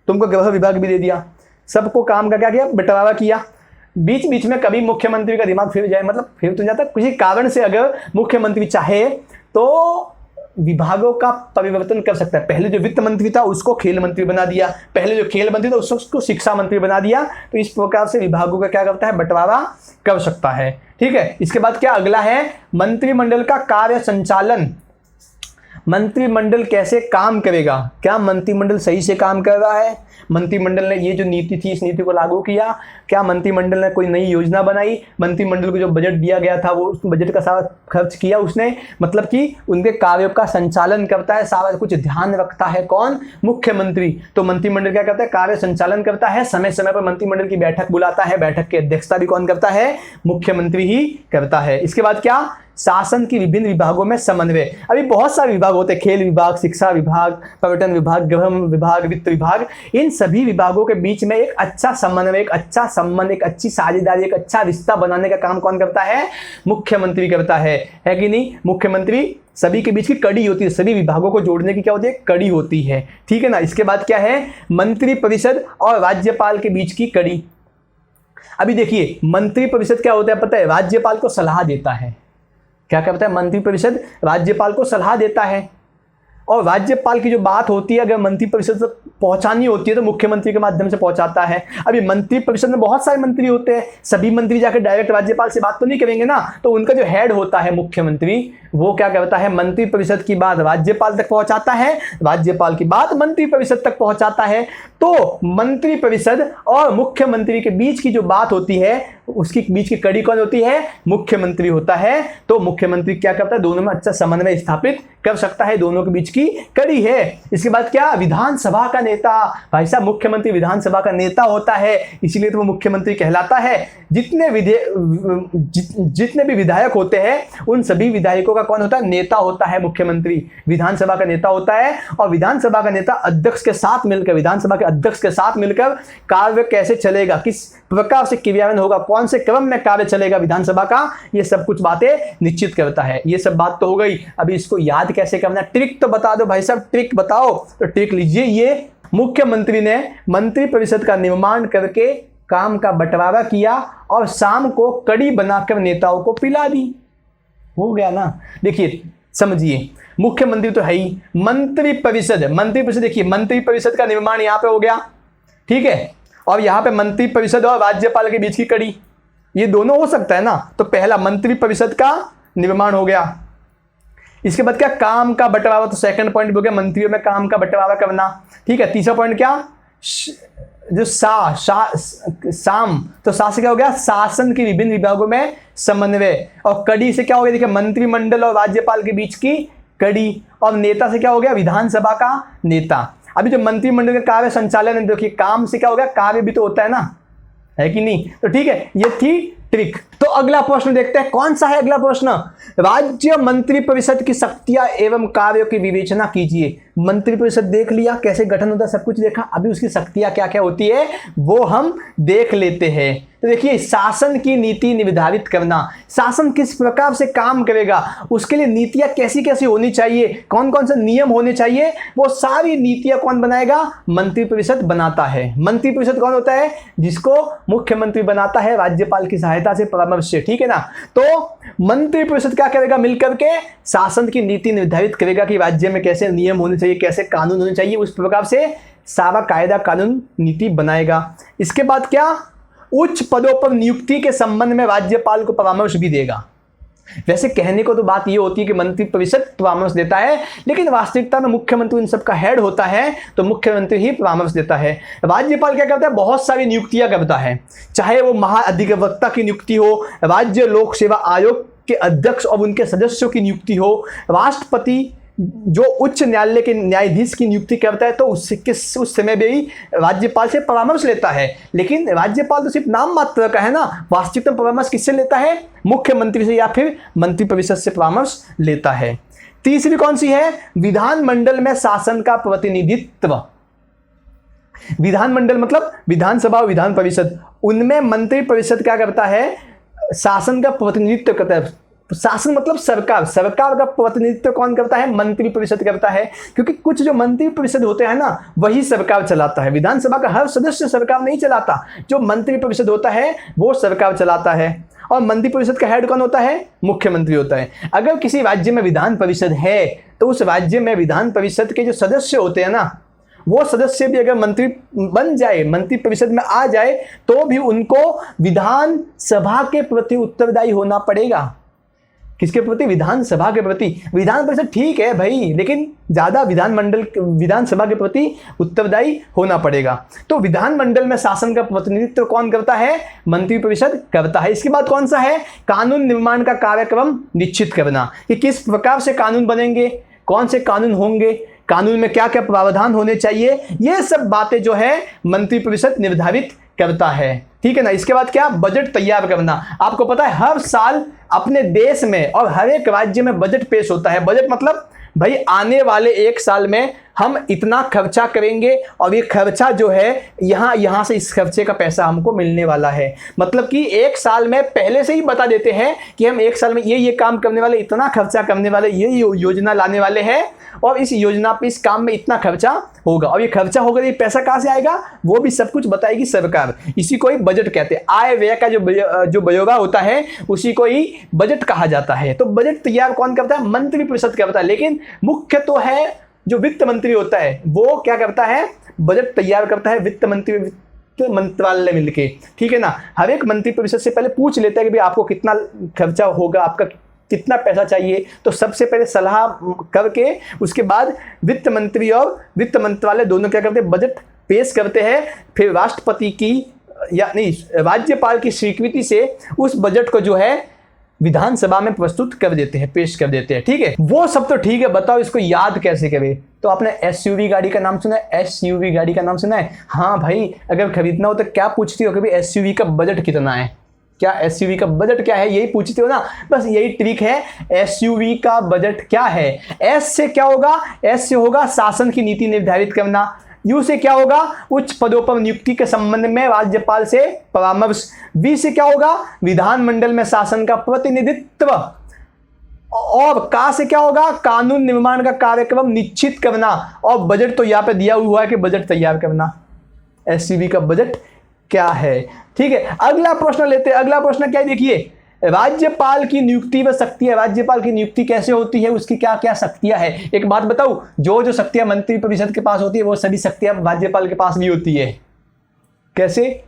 तुमको गृह विभाग भी दे दिया। सबको काम का क्या किया? बंटवारा किया। बीच बीच में कभी मुख्यमंत्री का दिमाग फिर जाए, मतलब फिर तो जाता, किसी कारण से अगर मुख्यमंत्री चाहे तो विभागों का परिवर्तन कर सकता है। पहले जो वित्त मंत्री था उसको खेल मंत्री बना दिया, पहले जो खेल मंत्री था उसको शिक्षा मंत्री बना दिया। तो इस प्रकार से विभागों का क्या करता है? बंटवारा कर सकता है, ठीक है। इसके बाद क्या अगला है? मंत्रिमंडल का कार्य संचालन। मंत्रिमंडल कैसे काम करेगा? क्या मंत्रिमंडल सही से काम कर रहा है? मंत्रिमंडल ने ये जो नीति थी इस नीति को लागू किया? क्या मंत्रिमंडल ने कोई नई योजना बनाई? मंत्रिमंडल को जो बजट दिया गया था वो उस बजट का सारा खर्च किया उसने? मतलब कि उनके कार्यों का संचालन करता है, सारा कुछ ध्यान रखता है कौन? मुख्यमंत्री। तो मंत्रिमंडल क्या करता है? कार्य संचालन करता है, समय समय पर मंत्रिमंडल की बैठक बुलाता है, बैठक की अध्यक्षता भी कौन करता है? मुख्यमंत्री ही करता है। इसके बाद क्या? शासन की विभिन्न विभागों में समन्वय। अभी बहुत सारे विभाग होते हैं, खेल विभाग, शिक्षा विभाग, पर्यटन विभाग, गृह विभाग, वित्त विभाग। इन सभी विभागों के बीच में एक अच्छा समन्वय, एक अच्छा संबंध, एक अच्छी साझेदारी, एक अच्छा रिश्ता बनाने का काम कौन करता है? मुख्यमंत्री करता है कि नहीं? मुख्यमंत्री सभी के बीच की कड़ी होती है, सभी विभागों को जोड़ने की क्या होती है? कड़ी होती है, ठीक है ना। इसके बाद क्या है? मंत्री परिषद और राज्यपाल के बीच की कड़ी। अभी देखिए मंत्री परिषद क्या होता है पता है? राज्यपाल को सलाह देता है। क्या करता है? मंत्री परिषद राज्यपाल को सलाह देता है और राज्यपाल की जो बात होती है अगर मंत्री परिषद तक पहुंचानी होती है तो मुख्यमंत्री के माध्यम से पहुंचाता है। अभी मंत्री परिषद में बहुत सारे मंत्री होते हैं, सभी मंत्री जाकर डायरेक्ट राज्यपाल से बात तो नहीं करेंगे ना। तो उनका जो हेड होता है मुख्यमंत्री, वो क्या करता है? मंत्री परिषद की बात राज्यपाल तक पहुंचाता है, राज्यपाल की बात मंत्री परिषद तक पहुंचाता है। तो मंत्री परिषद और मुख्यमंत्री के बीच की जो बात होती है उसकी बीच की कड़ी कौन होती है? मुख्यमंत्री होता है। तो मुख्यमंत्री क्या करता है? दोनों में अच्छा समन्वय स्थापित कर सकता है, दोनों के बीच की कड़ी है। इसके बाद क्या? विधानसभा का नेता। भाई साहब मुख्यमंत्री विधानसभा का नेता होता है, इसीलिए तो वो मुख्यमंत्री कहलाता है। जितने भी विधायक होते हैं उन सभी विधायकों का कौन होता है? नेता होता है मुख्यमंत्री। विधानसभा का नेता होता है और विधानसभा का नेता अध्यक्ष के साथ मिलकर, विधानसभा के अध्यक्ष के साथ मिलकर कार्य कैसे चलेगा, किस प्रकार से क्रियान्वयन होगा, कौन से क्रम में कार्य चलेगा विधानसभा का, ये सब कुछ बातें निश्चित करता है। ये सब बात तो हो गई। अभी इसको याद कैसे करना? ट्रिक तो बता दो भाई साहब, ट्रिक बताओ। तो ट्रिक लीजिए, ये मुख्यमंत्री ने मंत्री परिषद का निर्माण करके काम का बंटवारा किया और शाम को कड़ी बनाकर नेताओं को पिला दी। हो गया ना। देखिए समझिए, मुख्यमंत्री तो है ही, मंत्री परिषद देखिए मंत्री परिषद का निर्माण यहां पे हो गया, ठीक है। और यहां पे मंत्री परिषद और राज्यपाल के बीच की कड़ी, ये दोनों हो सकता है ना। तो पहला मंत्री परिषद का निर्माण हो गया। इसके बाद क्या? काम का बंटवारा। तो सेकंड पॉइंट हो गया मंत्रियों में काम का बंटवारा करना, ठीक है। तीसरा पॉइंट क्या? जो शाम, तो सा से क्या हो गया? शासन के विभिन्न विभागों में समन्वय। और कड़ी से क्या हो गया? देखिए मंत्रिमंडल और राज्यपाल के बीच की कड़ी। और नेता से क्या हो गया? विधानसभा का नेता। अभी जो मंत्रिमंडल का कार्य संचालन है, देखिए काम से क्या हो गया? कार्य भी तो होता है ना, है कि नहीं? तो ठीक है, ये थी ट्रिक। तो अगला प्रश्न देखते हैं, कौन सा है अगला प्रश्न? राज्य मंत्री परिषद की शक्तियां एवं कार्यों की विवेचना कीजिए। मंत्री परिषद देख लिया कैसे गठन होता है, सब कुछ देखा, अभी उसकी शक्तियां क्या क्या होती है वो हम देख लेते हैं। तो देखिए, शासन की नीति निर्धारित करना, शासन किस प्रकार से काम करेगा, उसके लिए नीतियां कैसी कैसी होनी चाहिए, कौन कौन से नियम होने चाहिए, वो सारी नीतियां कौन बनाएगा? मंत्री परिषद बनाता है। मंत्री परिषद कौन होता है? जिसको मुख्यमंत्री बनाता है राज्यपाल की सहायता से, परामर्श से, ठीक है ना। तो मंत्री परिषद क्या करेगा? मिलकर के शासन की नीति निर्धारित करेगा कि राज्य में कैसे नियम होने चाहिए, कैसे कानून होने चाहिए, उस प्रकार से सारा कायदा कानून नीति बनाएगा। इसके बाद क्या? उच्च पदों पर नियुक्ति के संबंध में राज्यपाल को परामर्श भी देगा। वैसे कहने को तो बात ये होती है कि मंत्री परिषद परामर्श देता है, लेकिन वास्तविकता में मुख्यमंत्री इन सबका हेड होता है, तो मुख्यमंत्री ही परामर्श देता है। राज्यपाल क्या करता है? बहुत सारी नियुक्तियां करता है, चाहे वो महाधिवक्ता की नियुक्ति हो, राज्य लोक सेवा आयोग के अध्यक्ष और उनके सदस्यों की नियुक्ति हो, राष्ट्रपति जो उच्च न्यायालय के न्यायाधीश की नियुक्ति करता है तो उस समय भी राज्यपाल से परामर्श लेता है। लेकिन राज्यपाल तो सिर्फ नाम मात्र का है ना, वास्तविक में परामर्श किससे लेता है? मुख्यमंत्री से या फिर मंत्री परिषद से परामर्श लेता है। तीसरी कौन सी है? विधानमंडल में शासन का प्रतिनिधित्व। विधानमंडल मतलब विधानसभा और विधान परिषद, उनमें मंत्री परिषद क्या करता है? शासन का प्रतिनिधित्व करता है। शासन मतलब सरकार, सरकार का प्रतिनिधित्व कौन करता है? मंत्री परिषद करता है, क्योंकि कुछ जो मंत्री परिषद होते हैं ना वही सरकार चलाता है। विधानसभा का हर सदस्य सरकार नहीं चलाता, जो मंत्री परिषद होता है वो सरकार चलाता है। और मंत्री परिषद का हेड कौन होता है? मुख्यमंत्री होता है। अगर किसी राज्य में विधान परिषद है तो उस राज्य में विधान परिषद के जो सदस्य होते हैं ना, वो सदस्य भी अगर मंत्री बन जाए, मंत्री परिषद में आ जाए, तो भी उनको विधान सभा के प्रति उत्तरदायी होना पड़ेगा। किसके प्रति? विधानसभा के प्रति। विधान परिषद ठीक है भाई, लेकिन ज्यादा विधानमंडल विधानसभा के प्रति उत्तरदायी होना पड़ेगा। तो विधानमंडल में शासन का प्रतिनिधित्व कौन करता है? मंत्री परिषद करता है। इसके बाद कौन सा है? कानून निर्माण का कार्यक्रम निश्चित करना, कि किस प्रकार से कानून बनेंगे, कौन से कानून होंगे, कानून में क्या क्या प्रावधान होने चाहिए, ये सब बातें जो है मंत्री परिषद निर्धारित करता है, ठीक है ना। इसके बाद क्या? बजट तैयार करना। आपको पता है हर साल अपने देश में और हर एक राज्य में बजट पेश होता है। बजट मतलब भाई आने वाले एक साल में हम इतना खर्चा करेंगे और ये खर्चा जो है यहाँ से इस खर्चे का पैसा हमको मिलने वाला है। मतलब कि एक साल में पहले से ही बता देते हैं कि हम एक साल में ये काम करने वाले, इतना खर्चा करने वाले, ये योजना लाने वाले हैं और इस योजना पे, इस काम में इतना खर्चा होगा। और ये खर्चा होगा, ये पैसा कहाँ से आएगा वो भी सब कुछ बताएगी सरकार। इसी को ही बजट कहते हैं। आय व्यय का जो ब्यौरा होता है उसी को ही बजट कहा जाता है। तो बजट तैयार कौन करता है? मंत्री परिषद करता है। लेकिन मुख्य तो है जो वित्त मंत्री होता है, वो क्या करता है? बजट तैयार करता है। वित्त मंत्रालय मिलके, ठीक है ना। हर एक मंत्री परिषद से पहले पूछ लेता है कि भाई आपको कितना खर्चा होगा, आपका कितना पैसा चाहिए। तो सबसे पहले सलाह करके उसके बाद वित्त मंत्री और वित्त मंत्रालय दोनों क्या करते हैं? बजट पेश करते हैं। फिर राष्ट्रपति की या नहीं, राज्यपाल की स्वीकृति से उस बजट को जो है विधानसभा में प्रस्तुत कर देते हैं, पेश कर देते हैं, ठीक है। वो सब तो ठीक है, बताओ इसको याद कैसे करें? तो आपने एसयूवी गाड़ी का नाम सुना है? एसयूवी गाड़ी का नाम सुना है? हाँ भाई, अगर खरीदना हो तो क्या पूछती हो कि भाई एसयूवी का बजट कितना है? क्या एसयूवी का बजट क्या है, यही पूछते हो ना। बस यही ट्रिक है, एसयूवी का बजट क्या है। एस से क्या होगा? एस से होगा शासन की नीति निर्धारित करना। यू से क्या होगा? उच्च पदों पर नियुक्ति के संबंध में राज्यपाल से परामर्श। वी से क्या होगा? विधानमंडल में शासन का प्रतिनिधित्व। और का से क्या होगा? कानून निर्माण का कार्यक्रम निश्चित करना। और बजट तो यहाँ पे दिया हुआ है कि बजट तैयार करना। एसयूवी का बजट क्या है, ठीक है। अगला प्रश्न लेते हैं। अगला प्रश्न क्या है? देखिए, राज्यपाल की नियुक्ति व शक्तियां। राज्यपाल की नियुक्ति कैसे होती है, उसकी क्या क्या शक्तियां है? एक बात बताऊं, जो शक्तियां मंत्री परिषद के पास होती है वो सभी शक्तियां राज्यपाल के पास भी होती है। कैसे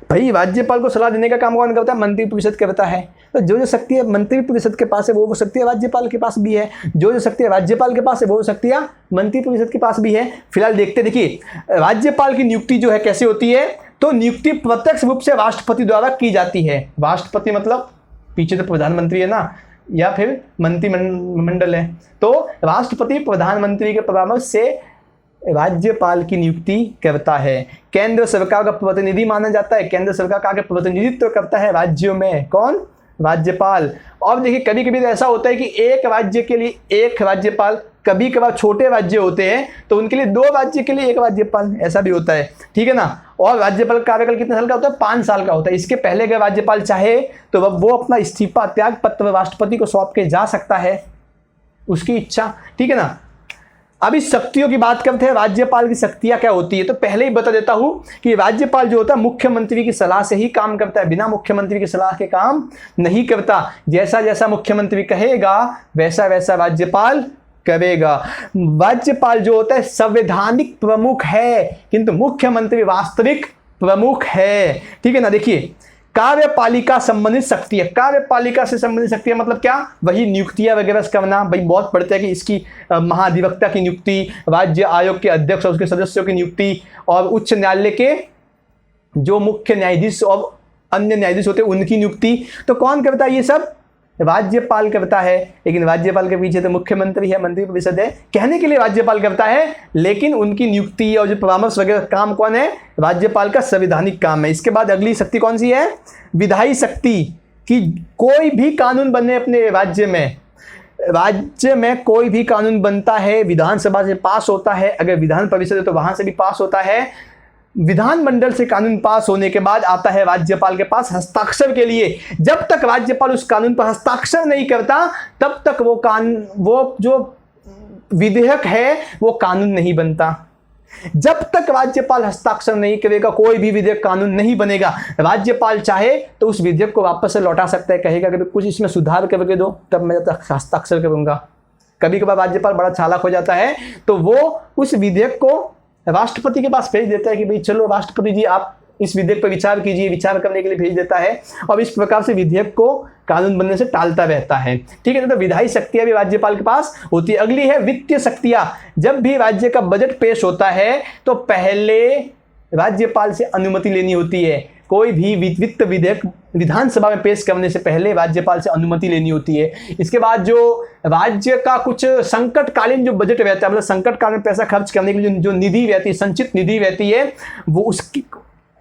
भाई? राज्यपाल को सलाह देने का काम कौन करता है? मंत्री परिषद करता है। तो जो शक्तियां मंत्री परिषद के पास है वो शक्तियां राज्यपाल के पास भी है। जो शक्तियां राज्यपाल के पास है वो शक्तियां मंत्री परिषद के पास भी है। फिलहाल देखते, देखिए राज्यपाल की नियुक्ति जो है कैसे होती है? तो नियुक्ति प्रत्यक्ष रूप से राष्ट्रपति द्वारा की जाती है। राष्ट्रपति मतलब पीछे तो प्रधानमंत्री है ना, या फिर मंत्रिमंडल है। तो राष्ट्रपति प्रधानमंत्री के परामर्श से राज्यपाल की नियुक्ति करता है। केंद्र सरकार का प्रतिनिधि माना जाता है, केंद्र सरकार का आगे प्रतिनिधित्व करता है राज्यों में, कौन? राज्यपाल। और देखिए कभी कभी ऐसा होता है कि एक राज्य के लिए एक राज्यपाल, कभी कभार छोटे राज्य होते हैं तो उनके लिए 2 राज्य के लिए एक राज्यपाल, ऐसा भी होता है, ठीक है ना। और राज्यपाल का कार्यकाल कितने साल का होता है? 5 साल का होता है। इसके पहले अगर राज्यपाल चाहे तो वो अपना इस्तीफा त्याग पत्र राष्ट्रपति को सौंप के जा सकता है, उसकी इच्छा, ठीक है ना। अब इस शक्तियों की बात करते हैं, राज्यपाल की शक्तियां क्या होती है। तो पहले ही बता देता हूं कि राज्यपाल जो होता है मुख्यमंत्री की सलाह से ही काम करता है, बिना मुख्यमंत्री की सलाह के काम नहीं करता। जैसा जैसा मुख्यमंत्री कहेगा वैसा वैसा राज्यपाल करेगा। राज्यपाल जो होता है संवैधानिक प्रमुख है, किंतु मुख्यमंत्री वास्तविक प्रमुख है, ठीक है ना। देखिए कार्यपालिका संबंधित शक्ति है, कार्यपालिका से संबंधित शक्ति मतलब क्या? वही नियुक्तियां वगैरह करना, भाई बहुत पढ़ते हैं कि इसकी महाधिवक्ता की नियुक्ति, राज्य आयोग के अध्यक्ष और उसके सदस्यों की नियुक्ति, और उच्च न्यायालय के जो मुख्य न्यायाधीश और अन्य न्यायाधीश होते हैं उनकी नियुक्ति। तो कौन करता है ये सब? राज्यपाल करता है। लेकिन राज्यपाल के पीछे तो मुख्यमंत्री है, मंत्रिपरिषद है, कहने के लिए राज्यपाल करता है, लेकिन उनकी नियुक्ति और जो परामर्श वगैरह काम कौन है? राज्यपाल का संवैधानिक काम है। इसके बाद अगली शक्ति कौन सी है? विधायी शक्ति, कि कोई भी कानून बने अपने राज्य में कोई भी कानून बनता है विधानसभा से पास होता है, अगर विधान परिषद है तो वहां से भी पास होता है, विधानमंडल से कानून पास होने के बाद आता है राज्यपाल के पास हस्ताक्षर के लिए। जब तक राज्यपाल उस कानून पर हस्ताक्षर नहीं करता तब तक वो जो विधेयक है वो कानून नहीं बनता। जब तक राज्यपाल हस्ताक्षर नहीं करेगा कोई भी विधेयक कानून नहीं बनेगा। राज्यपाल चाहे तो उस विधेयक को वापस से लौटा सकता है, कहेगा कि कुछ इसमें सुधार करके दो तब मैं हस्ताक्षर करूंगा। कभी कभार राज्यपाल बड़ा चालाक हो जाता है तो वो उस विधेयक को राष्ट्रपति के पास भेज देता है कि भाई चलो राष्ट्रपति जी आप इस विधेयक पर विचार कीजिए, विचार करने के लिए भेज देता है, और इस प्रकार से विधेयक को कानून बनने से टालता रहता है, ठीक है। तो विधायी शक्तियां भी राज्यपाल के पास होती है। अगली है वित्तीय शक्तियां। जब भी राज्य का बजट पेश होता है तो पहले राज्यपाल से अनुमति लेनी होती है। कोई भी वित्त विधेयक विधानसभा में पेश करने से पहले राज्यपाल से अनुमति लेनी होती है। इसके बाद जो राज्य का कुछ संकटकालीन जो बजट रहता है, मतलब संकटकाल में पैसा खर्च करने के लिए जो निधि रहती है, संचित निधि रहती है, वो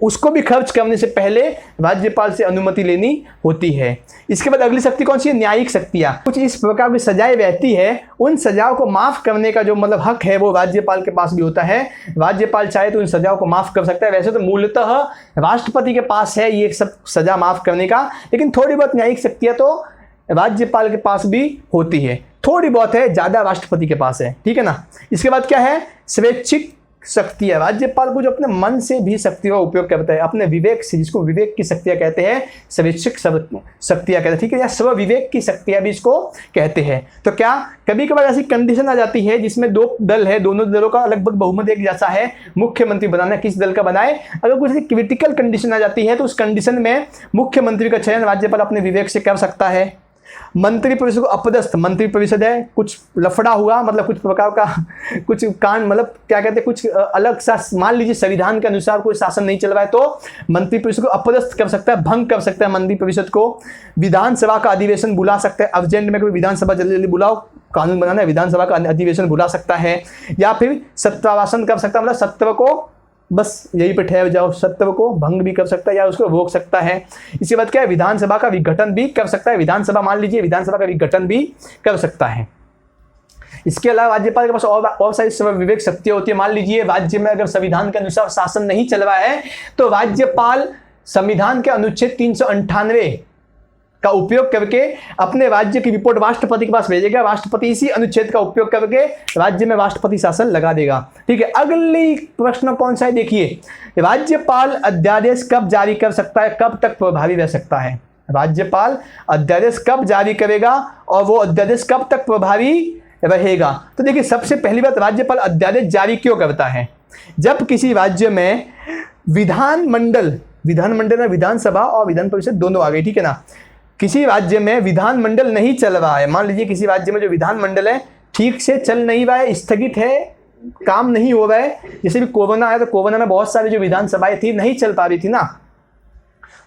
उसको भी खर्च करने से पहले राज्यपाल से अनुमति लेनी होती है। इसके बाद अगली शक्ति कौन सी है? न्यायिक शक्तियां। कुछ इस प्रकार की सजाएं रहती है, उन सजाओं को माफ करने का जो मतलब हक है वो राज्यपाल के पास भी होता है। राज्यपाल चाहे तो उन सजाओं को माफ कर सकता है। वैसे तो मूलतः राष्ट्रपति के पास है ये सब सजा माफ करने का, लेकिन थोड़ी बहुत न्यायिक शक्तियां तो राज्यपाल के पास भी होती है, थोड़ी बहुत है, ज्यादा राष्ट्रपति के पास है, ठीक है ना। इसके बाद क्या है? स्वैच्छिक शक्तियां। राज्यपाल को जो अपने मन से भी शक्तियों का उपयोग करता है, अपने विवेक से, जिसको विवेक की शक्तियां कहते हैं, स्वैच्छिक शक्तियां कहते हैं, ठीक है, या स्व विवेक की शक्तियां भी इसको कहते हैं। तो क्या कभी कभार ऐसी कंडीशन आ जाती है जिसमें 2 दल है, दोनों दलों का लगभग बहुमत एक जैसा है, मुख्यमंत्री बनाना किस दल का बनाए। अगर कुछ ऐसी क्रिटिकल कंडीशन आ जाती है तो उस कंडीशन में मुख्यमंत्री का चयन राज्यपाल अपने विवेक से कर सकता है। मंत्रिपरिषद को अपदस्थ, मंत्रिपरिषद है, कुछ लफड़ा हुआ, मतलब कुछ प्रकार का कुछ कांड, मतलब क्या कहते हैं, कुछ अलग सा, मान लीजिए संविधान के अनुसार कोई शासन नहीं चल रहा है तो मंत्रिपरिषद को अपदस्थ कर सकता है, भंग कर सकता है मंत्रिपरिषद को। विधानसभा का अधिवेशन बुला सकता है, अर्जेंट में कोई विधानसभा जल्दी जल्दी बुलाओ, कानून बनाना है, विधानसभा का अधिवेशन बुला सकता है। या फिर सत्रावासन कर सकता है, मतलब सत्र को बस यहीं पे ठहर जाओ, सत्र को भंग भी कर सकता है या उसको रोक सकता है। इसके बाद क्या है? विधानसभा का विघटन भी कर सकता है, विधानसभा मान लीजिए विधानसभा का विघटन भी कर सकता है। इसके अलावा राज्यपाल के पास और सारी स्व विवेक शक्तियां होती है। मान लीजिए राज्य में अगर संविधान के अनुसार शासन नहीं चल रहा है तो राज्यपाल संविधान के अनुच्छेद 398 का उपयोग करके अपने राज्य की रिपोर्ट राष्ट्रपति के पास भेजेगा, राष्ट्रपति इसी अनुच्छेद का उपयोग करके राज्य में राष्ट्रपति शासन लगा देगा, ठीक है। अगली प्रश्न कौन सा है? देखिए, राज्यपाल अध्यादेश कब जारी कर सकता है, कब तक प्रभावी रह सकता है? राज्यपाल अध्यादेश कब जारी करेगा और वो अध्यादेश कब तक प्रभावी रहेगा? तो देखिए, सबसे पहली बात, राज्यपाल अध्यादेश जारी क्यों करता है? जब किसी राज्य में विधानमंडल में विधानसभा और विधान परिषद दोनों आ गई, ठीक है ना, किसी राज्य में विधानमंडल नहीं चल रहा है, मान लीजिए किसी राज्य में जो विधानमंडल है ठीक से चल नहीं रहा है, स्थगित है, काम नहीं हो रहा है, जैसे भी कोरोना आया तो कोरोना में बहुत सारी जो विधानसभाएं थी नहीं चल पा रही थी ना,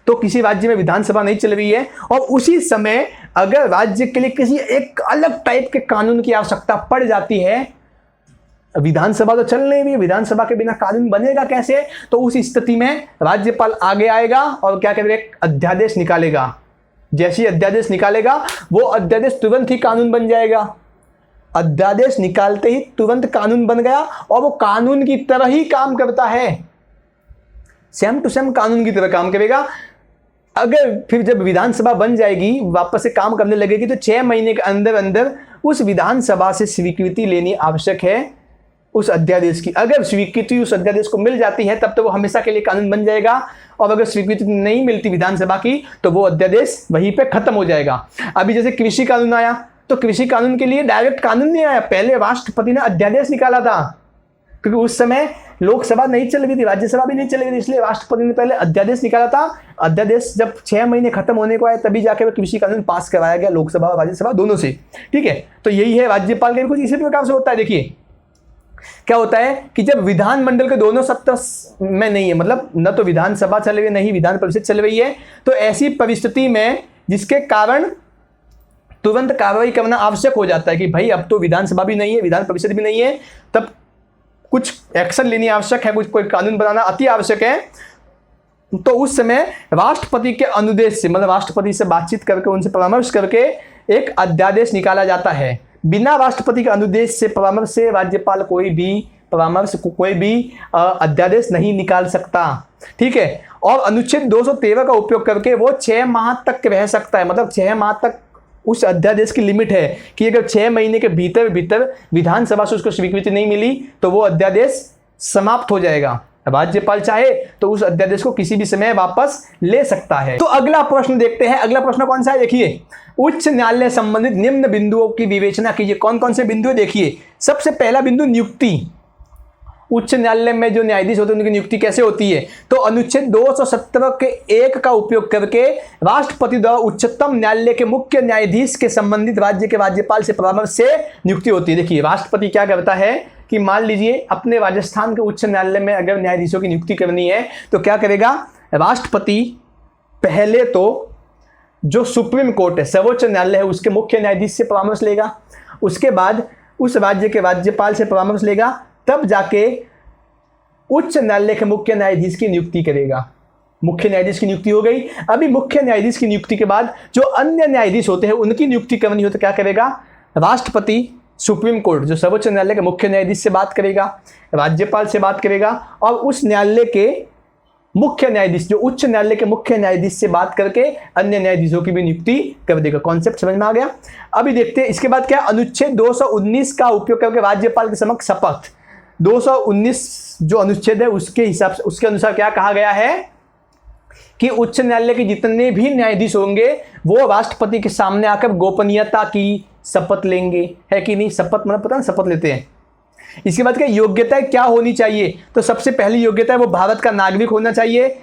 तो किसी राज्य में विधानसभा नहीं चल रही है और उसी समय अगर राज्य के लिए किसी एक अलग टाइप के कानून की आवश्यकता पड़ जाती है विधानसभा तो चल नहीं रही, विधानसभा के बिना कानून बनेगा कैसे? तो उस स्थिति में राज्यपाल आगे आएगा और क्या करेगा, एक अध्यादेश निकालेगा। जैसे ही अध्यादेश निकालेगा वो अध्यादेश तुरंत ही कानून बन जाएगा। अध्यादेश निकालते ही तुरंत कानून बन गया और वो कानून की तरह ही काम करता है, सेम टू सेम कानून की तरह काम करेगा। अगर फिर जब विधानसभा बन जाएगी, वापस से काम करने लगेगी, तो 6 महीने के अंदर अंदर उस विधानसभा से स्वीकृति लेनी आवश्यक है उस अध्यादेश की। अगर स्वीकृति उस अध्यादेश को मिल जाती है तब तो वो हमेशा के लिए कानून बन जाएगा, और अगर स्वीकृति नहीं मिलती विधानसभा की तो वो अध्यादेश वहीं पे खत्म हो जाएगा। अभी जैसे कृषि कानून आया, तो कृषि कानून के लिए डायरेक्ट कानून नहीं आया, पहले राष्ट्रपति ने अध्यादेश निकाला था, क्योंकि उस समय लोकसभा नहीं चल रही थी, राज्यसभा भी नहीं चल रही थी, इसलिए राष्ट्रपति ने पहले अध्यादेश निकाला था। अध्यादेश जब 6 महीने खत्म होने को आए तभी जाके कृषि कानून पास करवाया गया, लोकसभा और राज्यसभा दोनों से। ठीक है, तो यही है राज्यपाल का कुछ इसी प्रकार से होता है। देखिए क्या होता है कि जब विधानमंडल के दोनों सत्ता में नहीं है, मतलब न तो विधानसभा चल रही है, नहीं विधान परिषद चल रही है, तो ऐसी परिस्थिति में जिसके कारण तुरंत कार्रवाई करना आवश्यक हो जाता है कि भाई अब तो विधानसभा भी नहीं है, विधान परिषद भी नहीं है, तब कुछ एक्शन लेनी आवश्यक है, कुछ कोई कानून बनाना अति आवश्यक है। तो उस समय राष्ट्रपति के अनुदेश से, मतलब राष्ट्रपति से बातचीत करके, उनसे परामर्श करके एक अध्यादेश निकाला जाता है। बिना राष्ट्रपति के अनुदेश से, परामर्श से राज्यपाल कोई भी अध्यादेश नहीं निकाल सकता। ठीक है, और अनुच्छेद 213 का उपयोग करके वो 6 माह तक रह सकता है, मतलब 6 माह तक उस अध्यादेश की लिमिट है कि अगर 6 महीने के भीतर विधानसभा से उसको स्वीकृति नहीं मिली तो वो अध्यादेश समाप्त हो जाएगा। राज्यपाल चाहे तो उस अध्यादेश को किसी भी समय वापस ले सकता है। तो अगला प्रश्न देखते हैं। अगला प्रश्न कौन सा है? देखिए, उच्च न्यायालय संबंधित निम्न बिंदुओं की विवेचना कीजिए। कौन कौन से बिंदु? देखिए, सबसे पहला बिंदु नियुक्ति। उच्च न्यायालय में जो न्यायाधीश होते हैं उनकी नियुक्ति कैसे होती है? तो अनुच्छेद 217 के 1 का उपयोग करके राष्ट्रपति द्वारा उच्चतम न्यायालय के मुख्य न्यायाधीश के संबंधित राज्य के राज्यपाल से परामर्श से नियुक्ति होती है। देखिए, राष्ट्रपति क्या करता है कि मान लीजिए अपने राजस्थान के उच्च न्यायालय में अगर न्यायाधीशों की नियुक्ति करनी है तो क्या करेगा? राष्ट्रपति पहले तो जो सुप्रीम कोर्ट है, सर्वोच्च न्यायालय है, उसके मुख्य न्यायाधीश से परामर्श लेगा, उसके बाद उस राज्य के राज्यपाल से परामर्श लेगा, तब जाके उच्च न्यायालय के मुख्य न्यायाधीश की नियुक्ति करेगा। मुख्य न्यायाधीश की नियुक्ति हो गई। अभी मुख्य न्यायाधीश की नियुक्ति के बाद जो अन्य न्यायाधीश होते हैं उनकी नियुक्ति करनी हो तो क्या करेगा? राष्ट्रपति सुप्रीम कोर्ट, जो सर्वोच्च न्यायालय के मुख्य न्यायाधीश से बात करेगा, राज्यपाल से बात करेगा, और उस न्यायालय के मुख्य न्यायाधीश, जो उच्च न्यायालय के मुख्य न्यायाधीश से बात करके अन्य न्यायाधीशों की भी नियुक्ति कर देगा। कॉन्सेप्ट समझ में आ गया? अभी देखते हैं इसके बाद क्या। अनुच्छेद 219 का उपयोग करके राज्यपाल के समक्ष शपथ। 219 जो अनुच्छेद है उसके हिसाब से, उसके अनुसार क्या कहा गया है कि उच्च न्यायालय के जितने भी न्यायाधीश होंगे वो राष्ट्रपति के सामने आकर गोपनीयता की शपथ लेंगे। है कि नहीं? शपथ मतलब पता है, शपथ लेते हैं। इसके बाद क्या योग्यता क्या होनी चाहिए? तो सबसे पहली योग्यता है वो भारत का नागरिक होना चाहिए।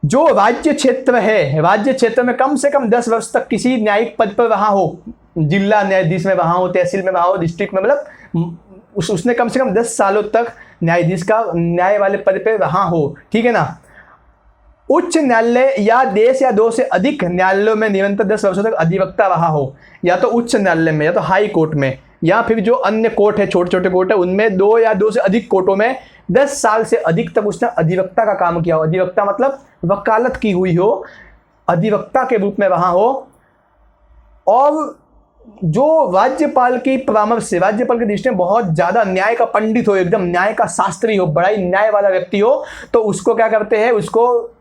जो राज्य क्षेत्र है, राज्य क्षेत्र में कम से कम 10 वर्ष तक किसी न्यायिक पद पर रहा हो, जिला न्यायाधीश में रहा हो, तहसील में रहा हो, डिस्ट्रिक्ट में, मतलब उसने कम से कम 10 सालों तक न्यायाधीश का न्याय वाले पद पर रहा हो। ठीक है ना? उच्च न्यायालय या देश या 2 से अधिक न्यायालयों में निरंतर 10 वर्षों तक अधिवक्ता रहा हो, या तो उच्च न्यायालय में, या तो हाई कोर्ट में, या फिर जो अन्य कोर्ट है, छोटे छोटे कोर्ट है, उनमें 2 या 2 से अधिक कोर्टों में 10 साल से अधिक तक उसने अधिवक्ता का काम किया हो। अधिवक्ता मतलब वकालत की हुई हो, अधिवक्ता के रूप में रहा हो, और जो राज्यपाल की परामर्श से, राज्यपाल की दृष्टि में बहुत ज़्यादा न्याय का पंडित हो, एकदम न्याय का शास्त्री हो, बड़ा ही न्याय वाला व्यक्ति हो, तो उसको क्या करते हैं? उसको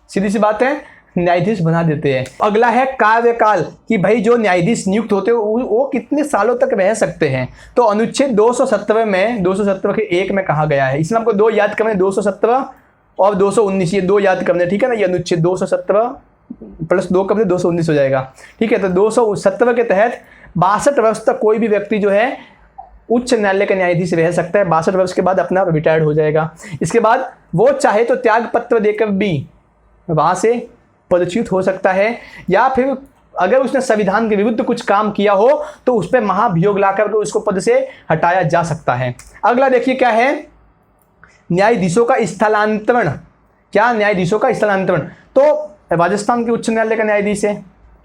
सीधी सी बात है न्यायाधीश बना देते हैं। अगला है कार्यकाल, कि भाई जो न्यायाधीश नियुक्त होते हैं वो कितने सालों तक रह सकते हैं। तो अनुच्छेद 217 में, 217 के 1 में कहा गया है। इसमें आपको 2 याद करने, 217 और 219, ये 2 याद करने। ठीक है ना? ये अनुच्छेद 217 + 2 करने 219 हो जाएगा। ठीक है, तो 217 के तहत 62 वर्ष तक कोई भी व्यक्ति जो है उच्च न्यायालय का न्यायाधीश रह सकता है। 62 वर्ष के बाद अपना रिटायर्ड हो जाएगा। इसके बाद वो चाहे तो त्याग पत्र देकर भी वहाँ से पदच्युत हो सकता है, या फिर अगर उसने संविधान के विरुद्ध कुछ काम किया हो तो उस पर महाभियोग ला करके उसको पद से हटाया जा सकता है। अगला देखिए क्या है, न्यायाधीशों का स्थलांतरण। क्या न्यायाधीशों का स्थलांतरण? तो राजस्थान के उच्च न्यायालय का न्यायाधीश है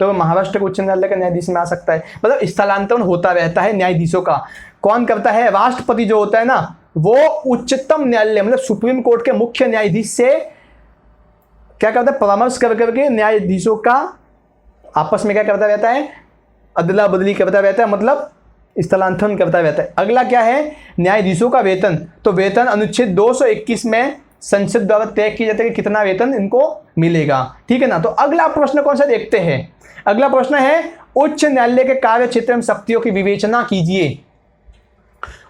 तो महाराष्ट्र के उच्च न्यायालय का न्यायाधीश में आ सकता है। मतलब स्थलांतरण होता रहता है न्यायाधीशों का। कौन करता है? राष्ट्रपति जो होता है ना, वो उच्चतम न्यायालय मतलब सुप्रीम कोर्ट के मुख्य न्यायाधीश से क्या करता है? परामर्श कर करके न्यायाधीशों का आपस में क्या करता रहता है? अदला बदली करता रहता है, मतलब स्थलांतरण करता रहता है। अगला क्या है? न्यायाधीशों का वेतन। तो वेतन अनुच्छेद 221 में संसद द्वारा तय किया जाता है कि कितना वेतन इनको मिलेगा, ठीक है ना। तो अगला प्रश्न कौन सा देखते हैं? अगला प्रश्न है उच्च न्यायालय के कार्य क्षेत्र में शक्तियों की विवेचना कीजिए।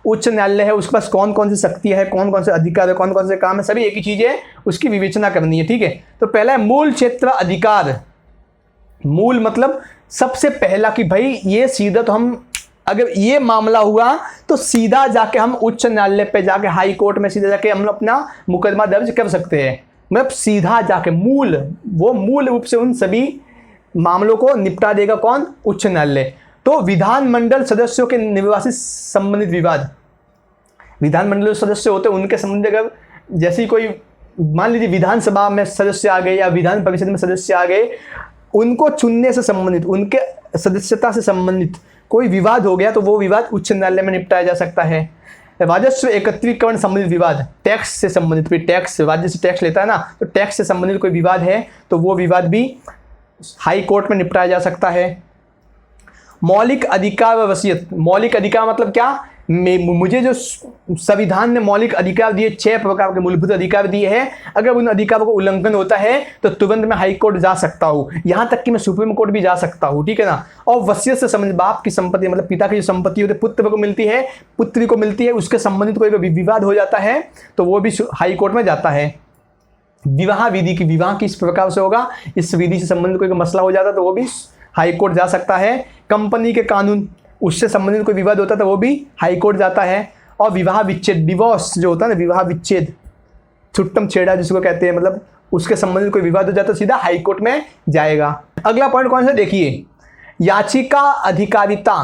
उच्च न्यायालय है, उसके पास कौन कौन सी शक्तियां है, कौन कौन से अधिकार है, कौन कौन से काम है, सभी एक ही चीज है, उसकी विवेचना करनी है, ठीक है। तो पहला है मूल क्षेत्र अधिकार। मूल मतलब सबसे पहला कि भाई ये सीधा तो हम अगर ये मामला हुआ तो सीधा जाके हम उच्च न्यायालय पे जाके हाई कोर्ट में सीधा जाके हम अपना मुकदमा दर्ज कर सकते हैं। मतलब सीधा जाके वो मूल रूप से उन सभी मामलों को निपटा देगा कौन? उच्च न्यायालय। तो विधानमंडल सदस्यों के निर्वासित संबंधित विवाद, विधानमंडल सदस्य होते हैं उनके संबंधित, अगर जैसे ही कोई मान लीजिए विधानसभा में सदस्य आ गए या विधान परिषद में सदस्य आ गए, उनको चुनने से संबंधित, उनके सदस्यता से संबंधित कोई विवाद हो गया तो वो विवाद उच्च न्यायालय में निपटाया जा सकता है। राजस्व एकत्रीकरण संबंधित विवाद, टैक्स से संबंधित, फिर टैक्स राज्य से टैक्स लेता है ना, तो टैक्स से संबंधित कोई विवाद है तो वो विवाद भी हाई कोर्ट में निपटाया जा सकता है। मौलिक अधिकार व वसीयत। मौलिक अधिकार मतलब क्या? मुझे जो संविधान ने मौलिक अधिकार दिए, 6 प्रकार के मूलभूत अधिकार दिए हैं, अगर उन अधिकारों को उल्लंघन होता है तो तुरंत मैं हाई कोर्ट जा सकता हूँ, यहाँ तक कि मैं सुप्रीम कोर्ट भी जा सकता हूँ, ठीक है ना। और वसीयत से संबंधित, बाप की संपत्ति मतलब पिता की जो संपत्ति होती है पुत्र को मिलती है, पुत्री को मिलती है, उसके संबंधित कोई विवाद हो जाता है तो वो भी हाई कोर्ट में जाता है। विवाह विधि की, विवाह किस प्रकार से होगा, इस विधि से संबंधित कोई मसला हो जाता है तो वो भी हाई कोर्ट जा सकता है। कंपनी के कानून, उससे संबंधित कोई विवाद होता है तो वो भी हाई कोर्ट जाता है। और विवाह विच्छेद, डिवोर्स जो होता है ना, विवाह विच्छेद, छुट्टम छेड़ा जिसको कहते हैं, मतलब उसके संबंधित कोई विवाद हो जाता है सीधा हाई कोर्ट में जाएगा। अगला पॉइंट कौन सा देखिए, याचिका अधिकारिता।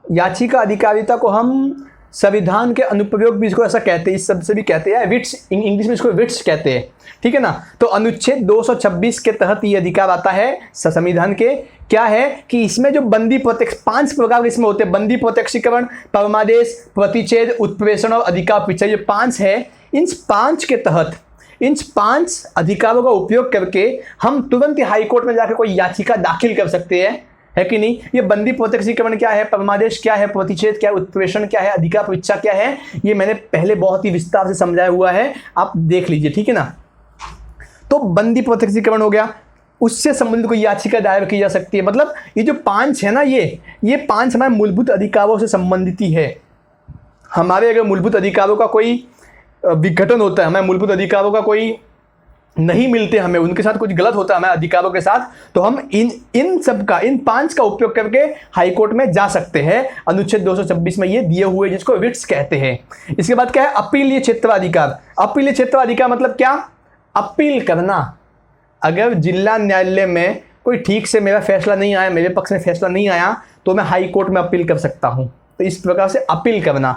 याचिका अधिकारिता को हम संविधान के अनुप्रयोग भी इसको ऐसा कहते हैं, इस शब्द से भी कहते हैं, विट्स, इंग्लिश में इसको विट्स कहते हैं, ठीक है ना। तो अनुच्छेद 226 के तहत ये अधिकार आता है संविधान के। क्या है कि इसमें जो बंदी प्रत्यक्ष, 5 प्रकार इसमें होते हैं, बंदी प्रत्यक्षीकरण, परमादेश, प्रतिच्छेद, उत्प्रेषण और अधिकार परीक्षा, ये 5 है। इन 5 के तहत, इन 5 अधिकारों का उपयोग करके हम तुरंत ही हाई कोर्ट में जाकर कोई याचिका दाखिल कर सकते हैं, है कि नहीं। ये बंदी प्रत्यक्षीकरण क्या है, परमादेश क्या है, प्रतिच्छेद क्या है, उत्प्रेषण क्या है, अधिकार परीक्षा क्या है, ये मैंने पहले बहुत ही विस्तार से समझाया हुआ है, आप देख लीजिए, ठीक है ना। तो बंदी प्रत्यक्षीकरण हो गया, उससे संबंधित कोई याचिका दायर की जा सकती है। मतलब ये जो 5 है ना, ये 5 हमारे मूलभूत अधिकारों से संबंधित ही है। हमारे अगर मूलभूत अधिकारों का कोई विघटन होता है, हमारे मूलभूत अधिकारों का कोई नहीं मिलते, हमें उनके साथ कुछ गलत होता है हमारे अधिकारों के साथ, तो हम इन सब का, इन 5 का उपयोग करके हाई कोर्ट में जा सकते हैं। अनुच्छेद 226 में ये दिए हुए, जिसको विट्स कहते हैं। इसके बाद क्या है, अपीलीय क्षेत्राधिकार। अपीलीय क्षेत्राधिकार मतलब क्या? अपील करना। अगर जिला न्यायालय में कोई ठीक से मेरा फैसला नहीं आया, मेरे पक्ष में फैसला नहीं आया, तो मैं हाई कोर्ट में अपील कर सकता हूँ। तो इस प्रकार से अपील करना,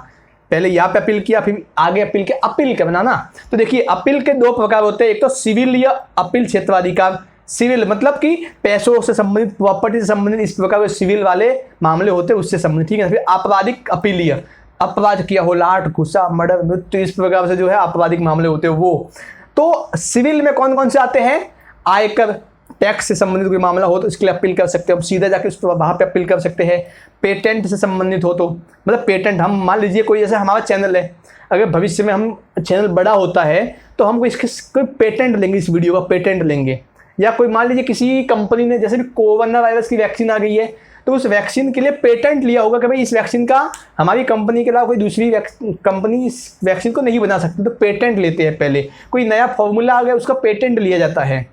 पहले यहाँ पे अपील किया, फिर आगे अपील के अपील करना ना। तो देखिए अपील के 2 प्रकार होते हैं, एक तो सिविल या अपील क्षेत्राधिकार। सिविल मतलब कि पैसों से संबंधित, प्रॉपर्टी से संबंधित, इस प्रकार के सिविल वाले मामले होते हैं, उससे संबंधित, ठीक है। फिर आपराधिक अपीलीय, अपराध किया हो, लाठ, घुसा, मर्डर, मृत्यु, इस प्रकार से जो है आपराधिक मामले होते हैं वो। तो सिविल में कौन कौन से आते हैं? आयकर, टैक्स से संबंधित कोई मामला हो तो इसके लिए अपील कर सकते हैं, हम सीधा जाके उस पर वहाँ पे अपील कर सकते हैं। पेटेंट से संबंधित हो तो, मतलब पेटेंट, हम मान लीजिए कोई जैसे हमारा चैनल है, अगर भविष्य में हम चैनल बड़ा होता है तो हम कोई पेटेंट लेंगे, इस वीडियो का पेटेंट लेंगे। या कोई मान लीजिए किसी कंपनी ने, जैसे भी कोरोना वायरस की वैक्सीन आ गई है, तो उस वैक्सीन के लिए पेटेंट लिया होगा कि भाई इस वैक्सीन का हमारी कंपनी के अलावा कोई दूसरी कंपनी इस वैक्सीन को नहीं बना सकती, तो पेटेंट लेते हैं पहले। कोई नया फॉर्मूला आ गया, उसका पेटेंट लिया जाता है।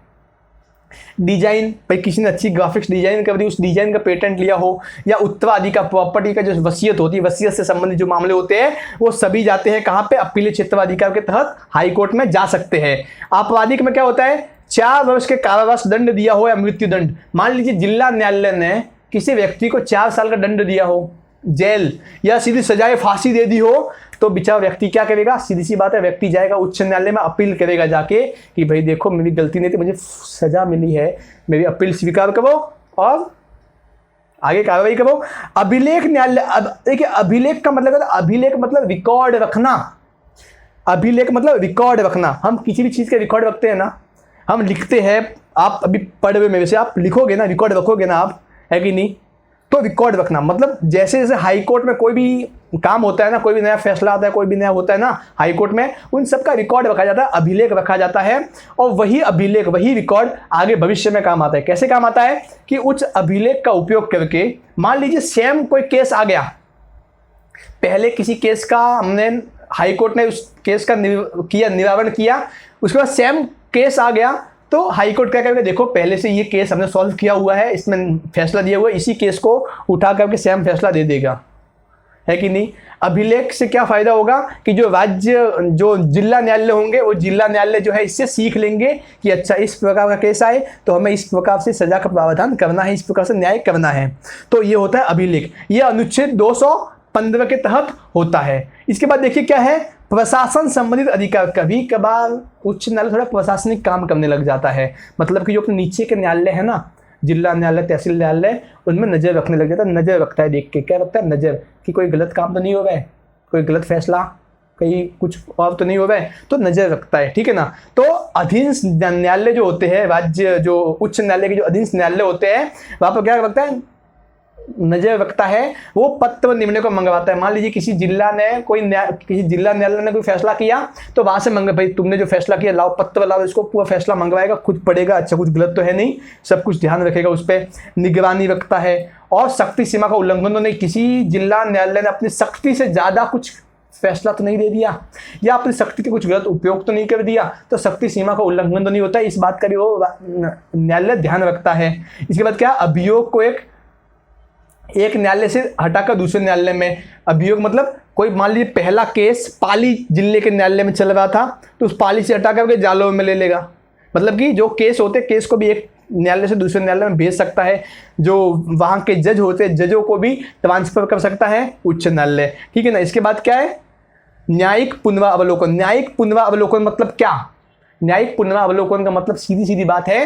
डिजाइन, भाई किसी ने अच्छी ग्राफिक्स डिजाइन कर दी, उस डिजाइन का पेटेंट लिया हो, या उत्तराधिकार, प्रॉपर्टी का जो वसीयत होती है, वसीयत से संबंधित जो मामले होते हैं वो सभी जाते हैं कहाँ पे? अपीलीय क्षेत्राधिकार के तहत हाई कोर्ट में जा सकते हैं। आपराधिक में क्या होता है? 4 वर्ष के कारावास दंड दिया हो या मृत्यु दंड। मान लीजिए जिला न्यायालय ने किसी व्यक्ति को 4 साल का दंड दिया हो, जेल, या सीधी सजाए फांसी दे दी हो, तो बेचारा व्यक्ति क्या करेगा? सीधी सी बात है, व्यक्ति जाएगा उच्च न्यायालय में, अपील करेगा जाके कि भाई देखो मेरी गलती नहीं थी, मुझे सजा मिली है, मेरी अपील स्वीकार करो और आगे कार्रवाई करो। अभिलेख न्यायालय, अब देखिए अभिलेख का मतलब है, अभिलेख मतलब रिकॉर्ड रखना। अभिलेख मतलब रिकॉर्ड रखना। हम किसी भी चीज़ का रिकॉर्ड रखते हैं ना, हम लिखते हैं, आप अभी पढ़ रहे मेरे से, आप लिखोगे ना, रिकॉर्ड रखोगे ना आप, है कि नहीं? तो रिकॉर्ड रखना मतलब जैसे जैसे हाई कोर्ट में कोई भी काम होता है ना, कोई भी नया फैसला आता है, कोई भी नया होता है ना हाई कोर्ट में, उन सब का रिकॉर्ड रखा जाता है, अभिलेख रखा जाता है। और वही अभिलेख, वही रिकॉर्ड आगे भविष्य में काम आता है। कैसे काम आता है कि उस अभिलेख का उपयोग करके, मान लीजिए सेम कोई केस आ गया, पहले किसी केस का हमने, हाई कोर्ट ने उस केस का निवारण किया, उसके बाद सेम केस आ गया, तो हाई कोर्ट क्या करेगा, देखो पहले से ये केस हमने सॉल्व किया हुआ है, इसमें फैसला दिया हुआ है, इसी केस को उठा करके सेम फैसला दे देगा, है कि नहीं? अभिलेख से क्या फायदा होगा कि जो राज्य, जो जिला न्यायालय होंगे, वो जिला न्यायालय जो है इससे सीख लेंगे कि अच्छा इस प्रकार का केस आए तो हमें इस प्रकार से सजा का प्रावधान करना है, इस प्रकार से न्याय करना है। तो ये होता है अभिलेख। ये अनुच्छेद 215 के तहत होता है। इसके बाद देखिए क्या है, प्रशासन संबंधित अधिकार। कभी कभार उच्च न्यायालय थोड़ा प्रशासनिक काम करने लग जाता है, मतलब कि जो अपने नीचे के न्यायालय है ना, जिला न्यायालय, तहसील न्यायालय, उनमें नजर रखने लग जाता है। नजर रखता है, देख के क्या रखता है, नजर, कि कोई गलत काम तो नहीं हो रहा है, कोई गलत फैसला, कहीं कुछ और तो नहीं हो रहा है, तो नजर रखता है, ठीक है ना। तो अधीन न्यायालय जो होते हैं, राज्य जो उच्च न्यायालय के जो अधीन न्यायालय होते हैं, वहां पर क्या रखता है, नजर रखता है। वो पत्र निर्णय को मंगवाता है। मान लीजिए किसी जिला न्यायालय ने कोई फैसला किया, तो वहां से भाई तुमने जो फैसला किया लाओ, पत्र लाओ, इसको पूरा फैसला मंगवाएगा, खुद पढ़ेगा, अच्छा कुछ गलत तो है नहीं, सब कुछ ध्यान रखेगा, उस पर निगरानी रखता है। और शक्ति सीमा का उल्लंघन तो नहीं, किसी जिला न्यायालय ने अपनी शक्ति से ज्यादा कुछ फैसला तो नहीं दे दिया, या अपनी शक्ति के कुछ गलत उपयोग तो नहीं कर दिया, तो शक्ति सीमा का उल्लंघन तो नहीं होता, इस बात का भी वो न्यायालय ध्यान रखता है। इसके बाद क्या, अभियोग को एक न्यायालय से हटाकर दूसरे न्यायालय में, अभियोग मतलब कोई मान लीजिए पहला केस पाली जिले के न्यायालय में चल रहा था, तो उस पाली से हटा करके जालौर में ले लेगा। मतलब कि जो केस होते, केस को भी एक न्यायालय से दूसरे न्यायालय में भेज सकता है। जो वहाँ के जज होते, जजों को भी ट्रांसफर कर सकता है उच्च न्यायालय, ठीक है ना। इसके बाद क्या है, न्यायिक पुनरावलोकन। न्यायिक पुनरावलोकन मतलब क्या, न्यायिक पुनरावलोकन का मतलब सीधी सीधी बात है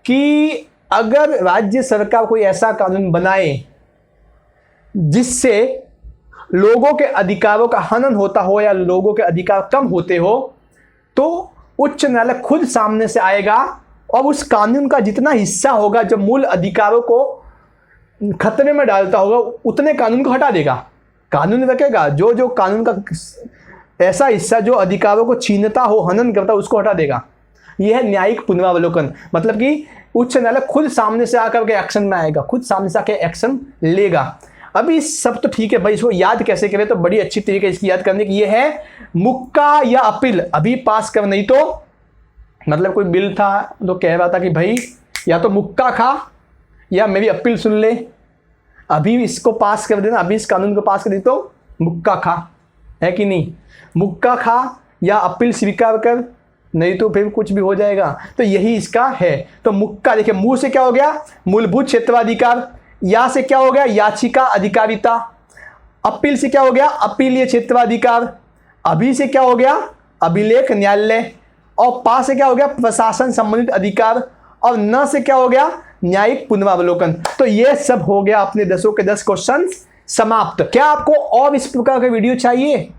कि अगर राज्य सरकार कोई ऐसा कानून बनाए जिससे लोगों के अधिकारों का हनन होता हो या लोगों के अधिकार कम होते हो, तो उच्च न्यायालय खुद सामने से आएगा और उस कानून का जितना हिस्सा होगा जो मूल अधिकारों को खतरे में डालता होगा, उतने कानून को हटा देगा। कानून रखेगा, जो जो कानून का ऐसा हिस्सा जो अधिकारों को छीनता हो, हनन करता हो, उसको हटा देगा। यह है न्यायिक पुनरावलोकन। मतलब कि उच्च न्यायालय खुद सामने से आकर के एक्शन में आएगा, खुद सामने से आकर एक्शन लेगा। अभी सब तो ठीक है भाई, इसको याद कैसे करें, तो बड़ी अच्छी तरीके इसकी याद करने की ये है, मुक्का या अपील। अभी पास कर, नहीं तो मतलब कोई बिल था तो कह रहा था कि भाई या तो मुक्का खा या मेरी अपील सुन ले, अभी इसको पास कर देना, अभी इस कानून को पास कर दे तो मुक्का खा, है कि नहीं। मुक्का खा या अपील स्वीकार कर, नहीं तो फिर कुछ भी हो जाएगा। तो यही इसका है। तो मुक्का देखिए, मुंह से क्या हो गया, मूलभूत क्षेत्राधिकार, या से क्या हो गया, याचिका अधिकारिता, अपील से क्या हो गया, अपीलीय क्षेत्राधिकार, अभी से क्या हो गया, अभिलेख न्यायालय, और पा से क्या हो गया, प्रशासन संबंधित अधिकार, और न से क्या हो गया, न्यायिक पुनरावलोकन। तो ये सब हो गया अपने 10 के 10 क्वेश्चन समाप्त। क्या आपको और इस प्रकार का वीडियो चाहिए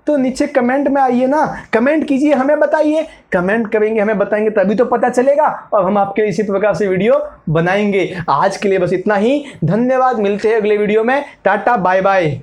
तो नीचे कमेंट में आइए ना, कमेंट कीजिए, हमें बताइए। कमेंट करेंगे, हमें बताएंगे, तभी तो पता चलेगा और हम आपके इसी प्रकार से वीडियो बनाएंगे। आज के लिए बस इतना ही, धन्यवाद। मिलते हैं अगले वीडियो में, टाटा बाय बाय।